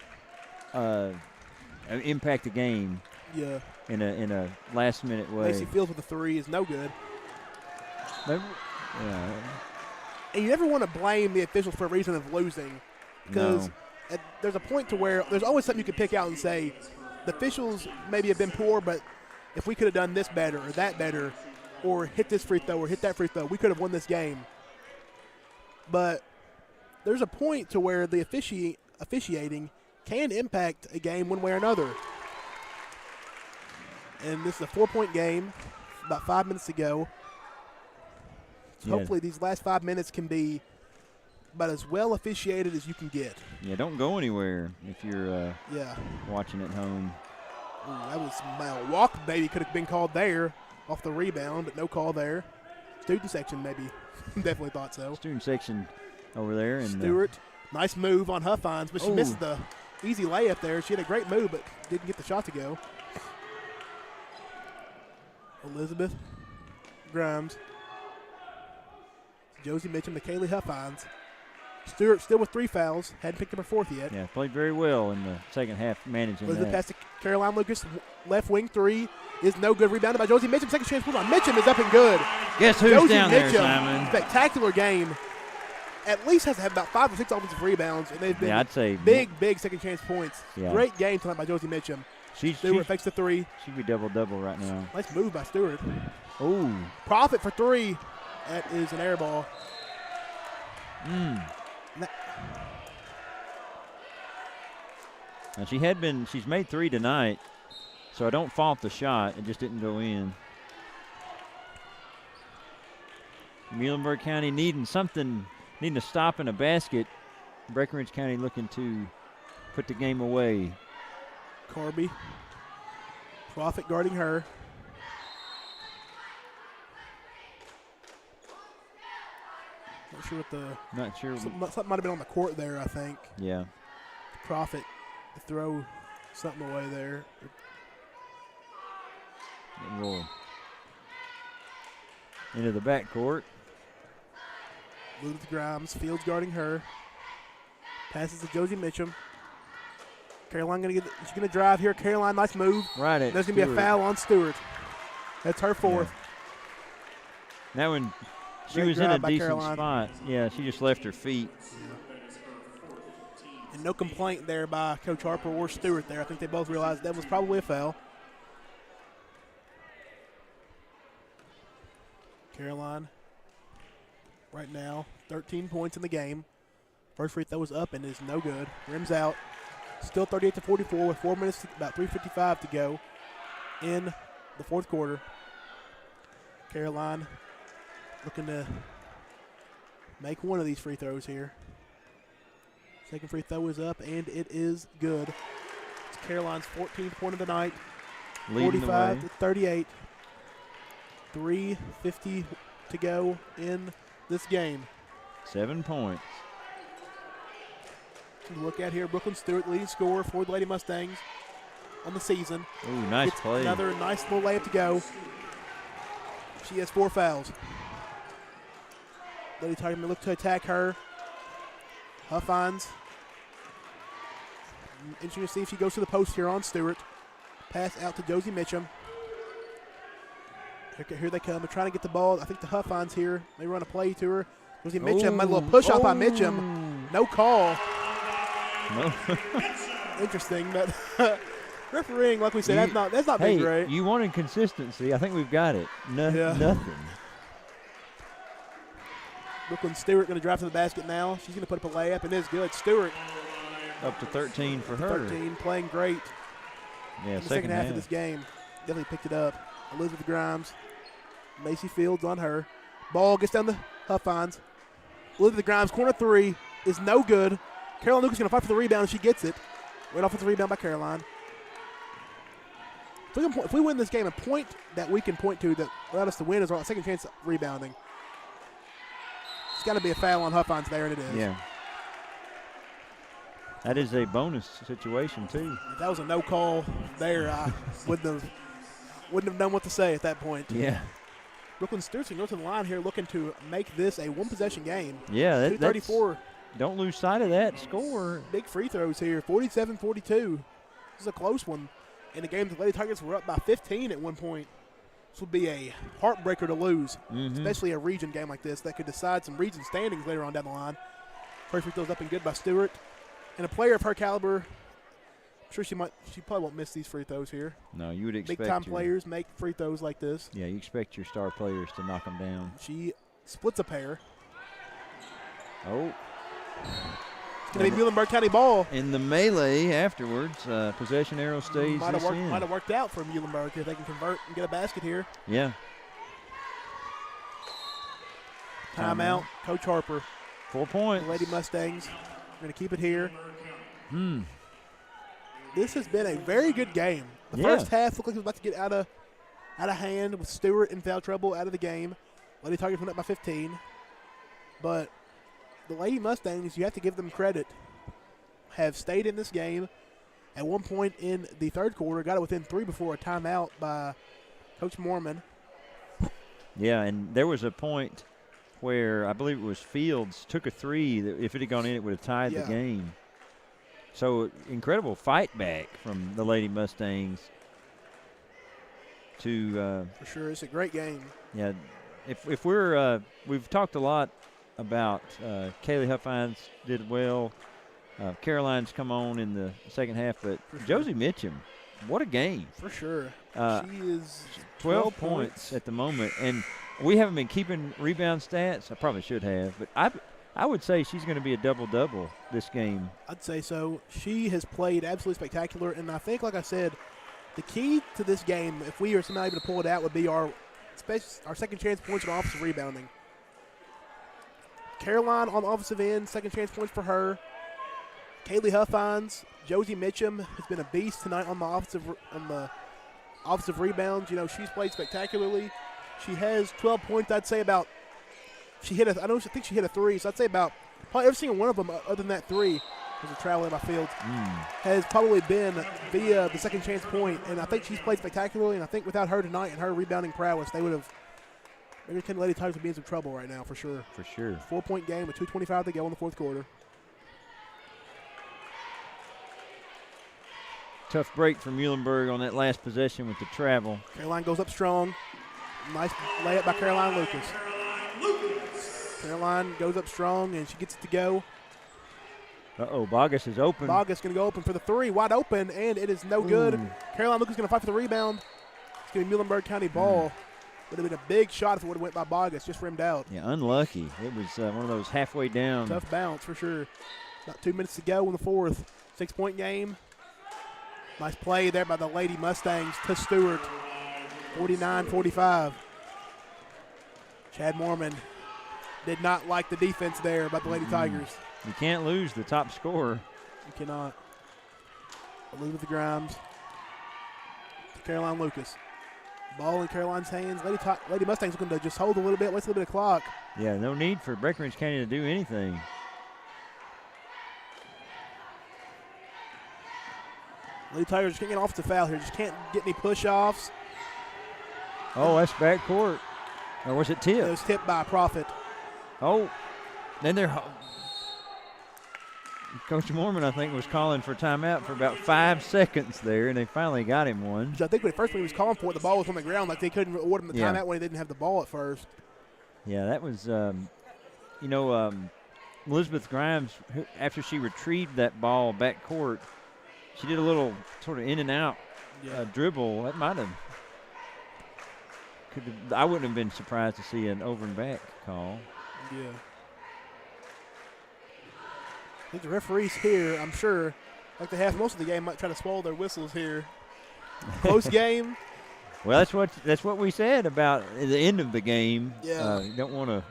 impact the game. Yeah. In a last-minute way. Lacey Fields with a 3 is no good. Yeah. And you never want to blame the officials for a reason of losing, because there's a point to where there's always something you can pick out and say, the officials maybe have been poor, but if we could have done this better or that better, or hit this free throw or hit that free throw, we could have won this game. But there's a point to where the officiating can impact a game one way or another. And this is a 4-point game, about 5 minutes to go. So hopefully these last 5 minutes can be about as well officiated as you can get. Yeah, don't go anywhere if you're watching at home. Ooh, that was a walk maybe could have been called there off the rebound, but no call there. Student section maybe. Definitely thought so. Student section over there. And Stewart, nice move on Huffines, but she missed the easy layup there. She had a great move, but didn't get the shot to go. Elizabeth Grimes, Josie Mitchell, McKaylee Huffines. Stewart still with 3 fouls. Hadn't picked up her 4th yet. Yeah, played very well in the second half managing Elizabeth that. pass to Caroline Lucas. Left wing 3 is no good. Rebounded by Josie Mitchell. Second chance on Mitchell is up and good. Guess who's Josie down there, Mitchell, Simon? Spectacular game. At least has to have about 5 or 6 offensive rebounds, and they've been I'd say big second chance points. Yeah. Great game tonight by Josie Mitchell. Stewart fakes the three. She'd be double-double right now. Nice move by Stewart. Oh. Profit for three. That is an air ball. And she's made 3 tonight, so I don't fault the shot. It just didn't go in. Muhlenberg County needing a stop in a basket. Breckenridge County looking to put the game away. Carby. Profit guarding her. Not sure. Something might have been on the court there, I think. Yeah. Profit to throw something away there. Into the backcourt. Lose to Grimes. Fields guarding her. Passes to Josie Mitchum. Caroline she's gonna drive here. Caroline, nice move. Right at There's gonna be a foul on Stewart. That's her fourth. Yeah. That one, she was in a decent spot. Yeah, she just left her feet. Yeah. And no complaint there by Coach Harper or Stewart there. I think they both realized that was probably a foul. Caroline, right now, 13 points in the game. First free throw was up and is no good. Rims out. Still 38-44 with 4 minutes, about 3:55 to go in the fourth quarter. Caroline looking to make one of these free throws here. Second free throw is up, and it is good. It's Caroline's 14th point of the night. 45-38. 3:50 to go in this game. 7 points. Look at here, Brooklyn Stewart, leading scorer for the Lady Mustangs on the season. Ooh, nice play. Another nice little layup to go. She has 4 fouls. Lady Tiger may look to attack her. Huffines. Interesting to see if she goes to the post here on Stewart. Pass out to Josie Mitchum. Here they come. They're trying to get the ball. I think the Huffines here. They run a play to her. Josie Mitchum, my little push off by Mitchum. No call. No. Interesting, but refereeing, like we said, that's not been great. You wanted consistency. I think we've got it. Nothing. Brooklyn Stewart going to drive to the basket now. She's going to put up a layup, and it's good. Stewart up to 13 for her. 13, playing great. Yeah, in the second half of this game. Definitely picked it up. Elizabeth Grimes, Macy Fields on her. Ball gets down to Huffines. Elizabeth Grimes, corner three is no good. Caroline Lucas going to fight for the rebound, and she gets it. Right off with the rebound by Caroline. If we win this game, a point that we can point to that allowed us to win is our second chance rebounding. It's got to be a foul on Huffines there, and it is. Yeah. That is a bonus situation, too. If that was a no call there, I wouldn't have known what to say at that point. Yeah. Brooklyn Stewart's going to go to the line here looking to make this a one-possession game. Yeah, that's 2:34. Don't lose sight of that score. Big free throws here, 47-42. This is a close one. In a game, the Lady Tigers were up by 15 at one point. This would be a heartbreaker to lose, especially a region game like this that could decide some region standings later on down the line. First free throws up and good by Stewart. And a player of her caliber, I'm sure she probably won't miss these free throws here. No, you would expect big-time players make free throws like this. Yeah, you expect your star players to knock them down. She splits a pair. Oh. It's going to be Muhlenberg County ball. In the melee afterwards, possession arrow stays Might have worked out for Muhlenberg if they can convert and get a basket here. Yeah. Timeout. Coach Harper. 4 points. The Lady Mustangs are going to keep it here. This has been a very good game. The first half looked like it was about to get out of hand with Stewart in foul trouble out of the game. Lady Tigers went up by 15. But the Lady Mustangs, you have to give them credit, have stayed in this game. At one point in the third quarter, got it within 3 before a timeout by Coach Mormon. Yeah, and there was a point where I believe it was Fields took a three that if it had gone in, it would have tied the game. So incredible fight back from the Lady Mustangs to for sure, it's a great game. Yeah, if we're we've talked a lot about Kaylee Huffines did well. Caroline's come on in the second half, but Josie Mitchum what a game. For sure. She is 12 points at the moment, and we haven't been keeping rebound stats. I probably should have, but I would say she's going to be a double-double this game. I'd say so. She has played absolutely spectacular, and I think, like I said, the key to this game, if we are somehow able to pull it out, would be our second chance points and offensive rebounding. Caroline on the offensive end, second chance points for her. Kaylee Huffines, Josie Mitchum has been a beast tonight on the offensive rebounds. You know, she's played spectacularly. She has 12 points. I'd say about I think she hit a three, so I'd say about probably every single one of them other than that three. There's a travel in my field. Has probably been via the second chance point, and I think she's played spectacularly. And I think without her tonight and her rebounding prowess, they would have. Maybe Lady Tigers would be in some trouble right now for sure. For sure. 4-point game with 2:25 to go in the fourth quarter. Tough break for Muhlenberg on that last possession with the travel. Caroline goes up strong. Nice layup by Caroline Lucas. Caroline goes up strong, and she gets it to go. Bogus is open. Bogus going to go open for the three, wide open, and it is no good. Caroline Lucas going to fight for the rebound. It's going to be Muhlenberg County ball. Would have been a big shot if it would have went by Bogus, just rimmed out. Yeah, unlucky. It was one of those halfway down. Tough bounce for sure. About 2 minutes to go in the fourth. 6-point game. Nice play there by the Lady Mustangs to Stewart. 49-45. Chad Mormon did not like the defense there about the Lady Tigers. You can't lose the top scorer. You cannot. Elizabeth Grimes to Caroline Lucas. Ball in Caroline's hands. Lady Mustangs looking to just hold a little bit, waste a little bit of clock. Yeah, no need for Breckenridge County to do anything. Lady Tigers just can't get off the foul here. Just can't get any push-offs. Oh, that's backcourt. Or was it tipped? It was tipped by a Prophet. Oh, then Coach Mormon, I think, was calling for timeout for about 5 seconds there, and they finally got him one. I think when he was calling for it, the ball was on the ground. Like they couldn't award him the timeout when he didn't have the ball at first. Yeah, that was, Elizabeth Grimes, after she retrieved that ball backcourt, she did a little sort of in and out dribble. That might have. I wouldn't have been surprised to see an over and back call. Yeah. I think the referees here, I'm sure, like they have most of the game, might try to swallow their whistles here. Close game. Well, that's what we said about the end of the game. Yeah. You don't want to,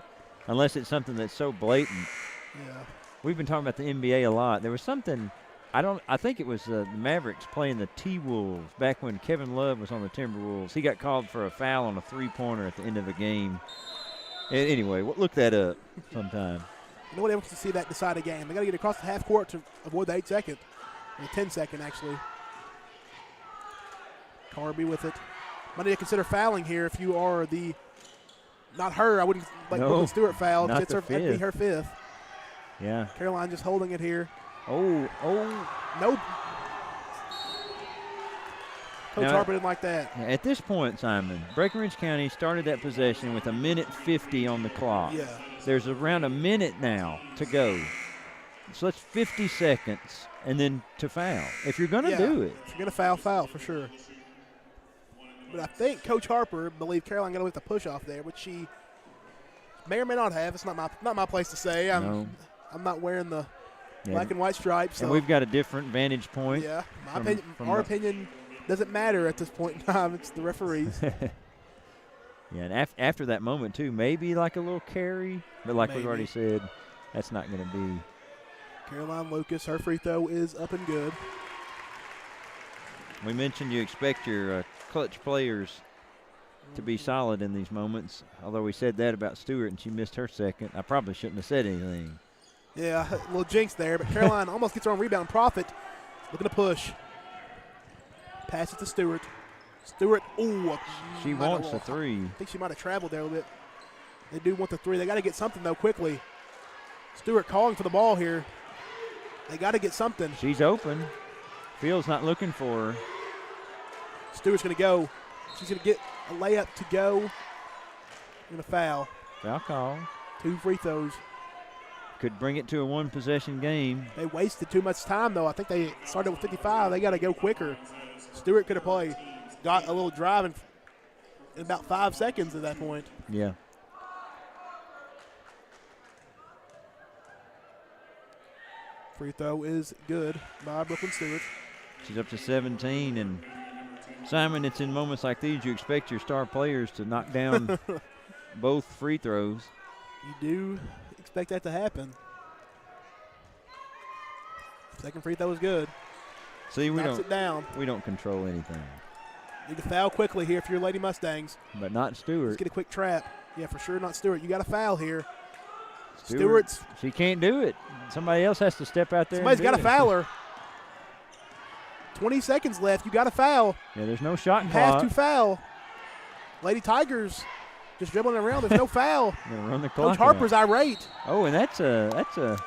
unless it's something that's so blatant. Yeah. We've been talking about the NBA a lot. There was something. I think it was the Mavericks playing the T-Wolves back when Kevin Love was on the Timberwolves. He got called for a foul on a three-pointer at the end of the game. Anyway, look that up sometime. Nobody wants to see that decide a game. They got to get across the half court to avoid the 8-second, or the 10-second actually. Carby with it. Might need to consider fouling here if you are the. Not her. I wouldn't like Brooklyn Stewart fouled. That'd be her fifth. Yeah. Caroline just holding it here. Oh. Nope. Coach Harper didn't like that. At this point, Simon, Breckenridge County started that possession with 1:50 on the clock. Yeah. There's around a minute now to go. So that's 50 seconds, and then to foul. If you're going to do it. If you're going to foul for sure. But I think Coach Harper believed Caroline got away with the push-off there, which she may or may not have. It's not my place to say. I'm not wearing the black and white stripes. So. And we've got a different vantage point. Yeah. Our opinion doesn't matter at this point in time. It's the referees. Yeah, and after that moment, too, maybe like a little carry. But like we've already said, that's not going to be. Caroline Lucas, her free throw is up and good. We mentioned you expect your clutch players to be solid in these moments, although we said that about Stewart, and she missed her second. I probably shouldn't have said anything. Yeah, a little jinx there, but Caroline almost gets her own rebound. Prophet looking to push. Pass it to Stewart. Stewart, she wants the three. I think she might have traveled there a little bit. They do want the three. They got to get something, though, quickly. Stewart calling for the ball here. They got to get something. She's open. Field's not looking for her. Stewart's going to go. She's going to get a layup to go. Going to foul. Foul call. 2 free throws Could bring it to a one-possession game. They wasted too much time, though. I think they started with 55. They got to go quicker. Stewart could have probably got a little drive in about 5 seconds at that point. Yeah. Free throw is good by Brooklyn Stewart. She's up to 17, and Simon, it's in moments like these you expect your star players to knock down both free throws. You do expect that to happen. Second free throw is good. See, we Knocks it down. We don't control anything. Need to foul quickly here if you're Lady Mustangs. But not Stewart. Let's get a quick trap. Yeah, for sure, not Stewart. You got a foul here. Stewart's. She can't do it. Somebody else has to step out there. Somebody's got to foul her. 20 seconds left. You got to foul. Yeah, there's no shot clock. Has to foul. Lady Tigers just dribbling around. There's no foul. Run the clock Coach Harper's irate. Oh, and that's a.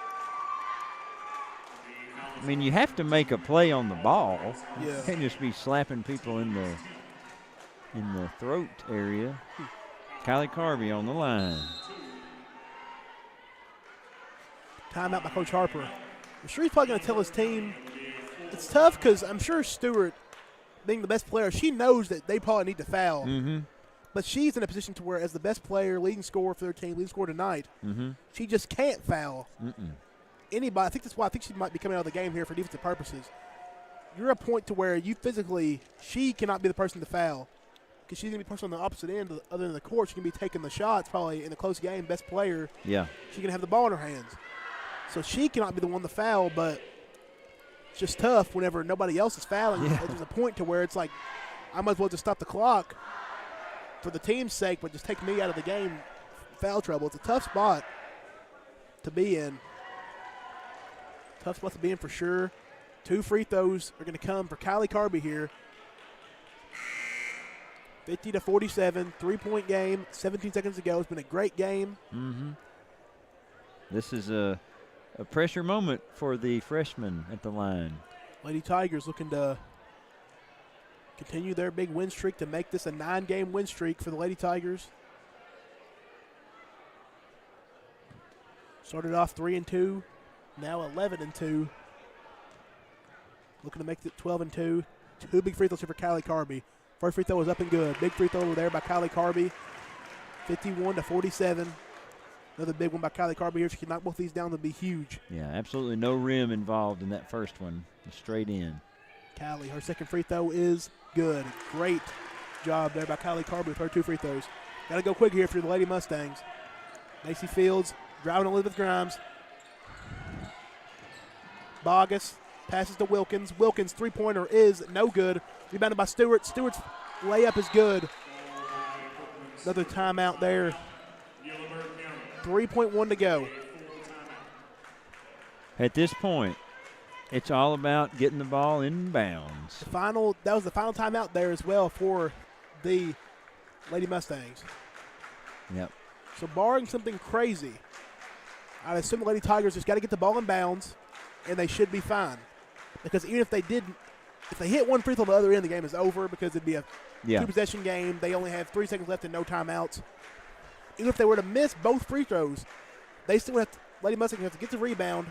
I mean, you have to make a play on the ball. Yeah. You can't just be slapping people in the throat area. Kylie Carvey on the line. Timeout by Coach Harper. I'm sure he's probably going to tell his team. It's tough because I'm sure Stewart, being the best player, she knows that they probably need to foul. Mm-hmm. But she's in a position to where, as the best player, leading scorer for their team, leading scorer tonight, she just can't foul anybody. I think that's why I think she might be coming out of the game here for defensive purposes. You're at a point to where you physically, she cannot be the person to foul because she's going to be the person on the opposite end other than the court. She can be taking the shots probably in a close game, best player. Yeah. She's going to have the ball in her hands. So she cannot be the one to foul, but it's just tough whenever nobody else is fouling. Yeah. There's a point to where it's like, I might as well just stop the clock for the team's sake, but just take me out of the game, foul trouble. It's a tough spot to be in. Tough spot to be in for sure. 2 free throws are going to come for Kylie Carby here. 50-47, 3-point game, 17 seconds to go. It's been a great game. This is a pressure moment for the freshman at the line. Lady Tigers looking to continue their big win streak to make this a 9-game win streak for the Lady Tigers. Started off 3-2, now 11-2. Looking to make it 12-2. 2 big free throws here for Kylie Carby. First free throw was up and good. Big free throw over there by Kylie Carby. 51-47. Another big one by Kylie Carby here. If she can knock both these down, that'd be huge. Yeah, absolutely no rim involved in that first one. Straight in. Kylie, her second free throw is good. Great job there by Kylie Carby with her 2 free throws. Got to go quick here for the Lady Mustangs. Macy Fields driving Elizabeth Grimes. Bogus passes to Wilkins. Wilkins' three-pointer is no good. Rebounded by Stewart. Stewart's layup is good. Another timeout there. 3.1 to go. At this point, it's all about getting the ball in bounds. That was the final timeout there as well for the Lady Mustangs. Yep. So barring something crazy, I'd assume the Lady Tigers just got to get the ball in bounds, and they should be fine. Because even if they hit one free throw the other end, the game is over because it'd be a 2-possession game. They only have 3 seconds left and no timeouts. Even if they were to miss both free throws, they still have Lady Mustangs have to get the rebound,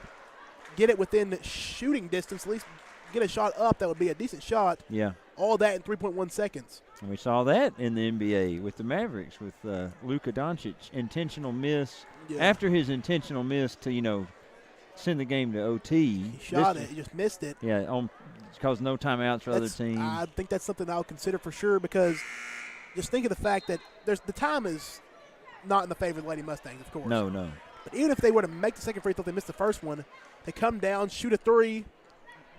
get it within shooting distance, at least get a shot up that would be a decent shot. Yeah. All that in 3.1 seconds. And we saw that in the NBA with the Mavericks with Luka Doncic. Intentional miss. Yeah. After his intentional miss to, send the game to OT. He shot it. He just missed it. Yeah, because no timeouts for other teams. I think that's something I'll consider for sure because just think of the fact that the time is not in the favor of the Lady Mustangs, of course. No. But even if they were to make the second free throw, they missed the first one, they come down, shoot a 3,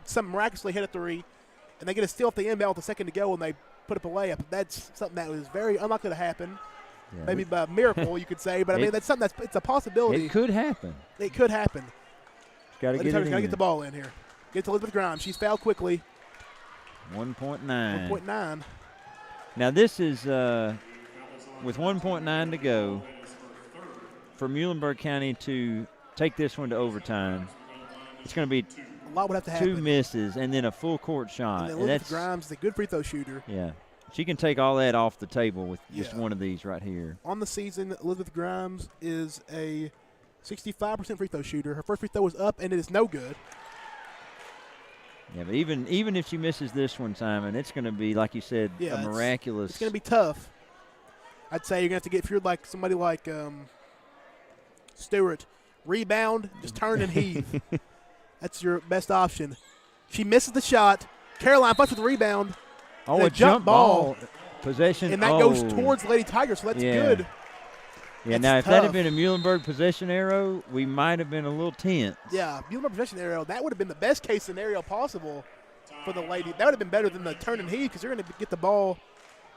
some miraculously hit a 3, and they get a steal off the inbound with a second to go and they put up a layup. That's something that was very unlikely to happen. Yeah, maybe by miracle, you could say. But, I mean, that's something it's a possibility. It could happen. It could happen. Got to get it in. Got to get the ball in here. Get to Elizabeth Grimes. She's fouled quickly. 1.9. 1.9. Now, this is with 1.9 to go for Muhlenberg County to take this one to overtime. It's going to be a lot would have to happen. 2 misses and then a full court shot. And then Elizabeth Grimes is a good free throw shooter. Yeah. She can take all that off the table with just one of these right here. On the season, Elizabeth Grimes is a 65% free throw shooter. Her first free throw was up, and it is no good. Yeah, but even if she misses this one, Simon, it's going to be, like you said, a miraculous. It's going to be tough. I'd say you're going to have to get, if you're like somebody like Stewart, rebound, just turn and heave. That's your best option. She misses the shot. Caroline fights with the rebound. Oh, a jump ball. Possession. And that goes towards Lady Tiger, so that's good. Yeah, now if that had been a Muhlenberg possession arrow, we might have been a little tense. Yeah, Muhlenberg possession arrow, that would have been the best case scenario possible for the lady. That would have been better than the turn and heave because you're going to get the ball,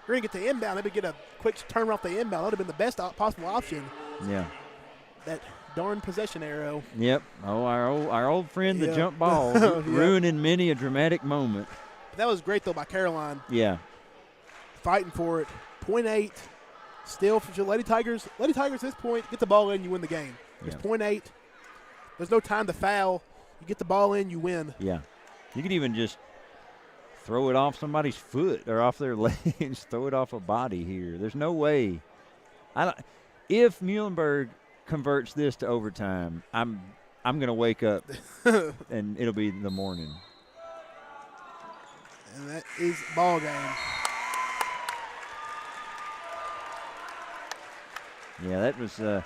you're going to get the inbound, maybe get a quick turn off the inbound. That would have been the best possible option. Yeah. That darn possession arrow. Yep. Oh, our old friend, the jump ball, ruining many a dramatic moment. That was great, though, by Caroline. Yeah. Fighting for it. 0.8. Still for Lady Tigers. Lady Tigers at this point, get the ball in, you win the game. There's 0.8. There's no time to foul. You get the ball in, you win. Yeah. You could even just throw it off somebody's foot or off their legs, throw it off a body here. There's no way. If Muhlenberg converts this to overtime, I'm going to wake up and it'll be the morning. And that is ball game. Yeah, that was a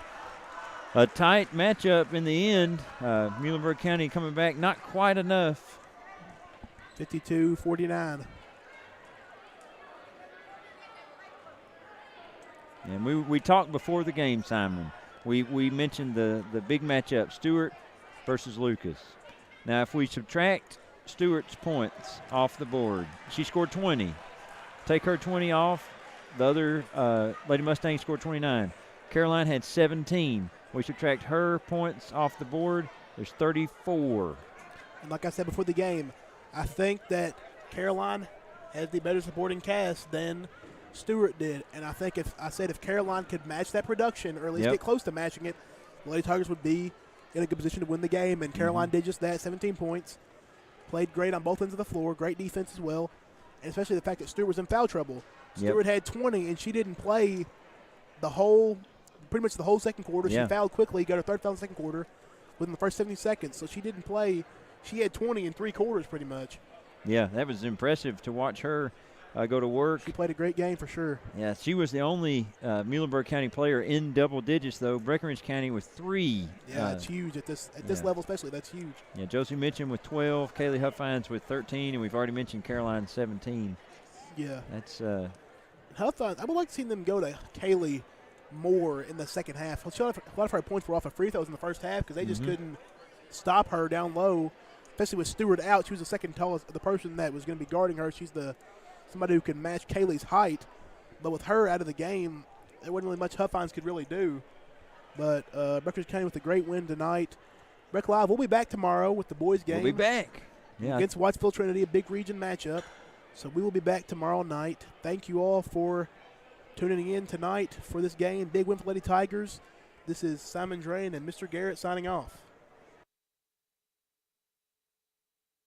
tight matchup in the end. Muhlenberg County coming back not quite enough. 52-49. And we talked before the game, Simon. We mentioned the big matchup, Stewart versus Lucas. Now, if we subtract Stewart's points off the board, she scored 20. Take her 20 off, the other Lady Mustang scored 29. Caroline had 17. We subtract her points off the board, there's 34. And like I said before the game, I think that Caroline has the better supporting cast than Stewart did. And I think if Caroline could match that production or at least get close to matching it, the Lady Tigers would be in a good position to win the game. And Caroline did just that, 17 points. Played great on both ends of the floor, great defense as well. And especially the fact that Stewart was in foul trouble. Stewart had 20, and she didn't play pretty much the whole second quarter. She fouled quickly, got her third foul in the second quarter within the first 70 seconds. So she didn't play. She had 20 in 3 quarters pretty much. Yeah, that was impressive to watch her go to work. She played a great game for sure. Yeah, she was the only Muhlenberg County player in double digits, though. Breckinridge County with 3. Yeah, it's huge at this level especially. That's huge. Yeah, Josie Mitchum with 12, Kaylee Huffines with 13, and we've already mentioned Caroline 17. Yeah. That's Huffines, I would like to see them go to Kaylee more in the second half. A lot of her points were off of free throws in the first half because they just couldn't stop her down low, especially with Stewart out. She was the second tallest, the person that was going to be guarding her. She's somebody who can match Kaylee's height. But with her out of the game, there wasn't really much Huffines could really do. But Breckinridge County with a great win tonight. Breck Live, we'll be back tomorrow with the boys game. We'll be back. Yeah. Against Whitesville Trinity, a big region matchup. So we will be back tomorrow night. Thank you all for tuning in tonight for this game. Big win for Lady Tigers. This is Simon Drain and Mr. Garrett signing off.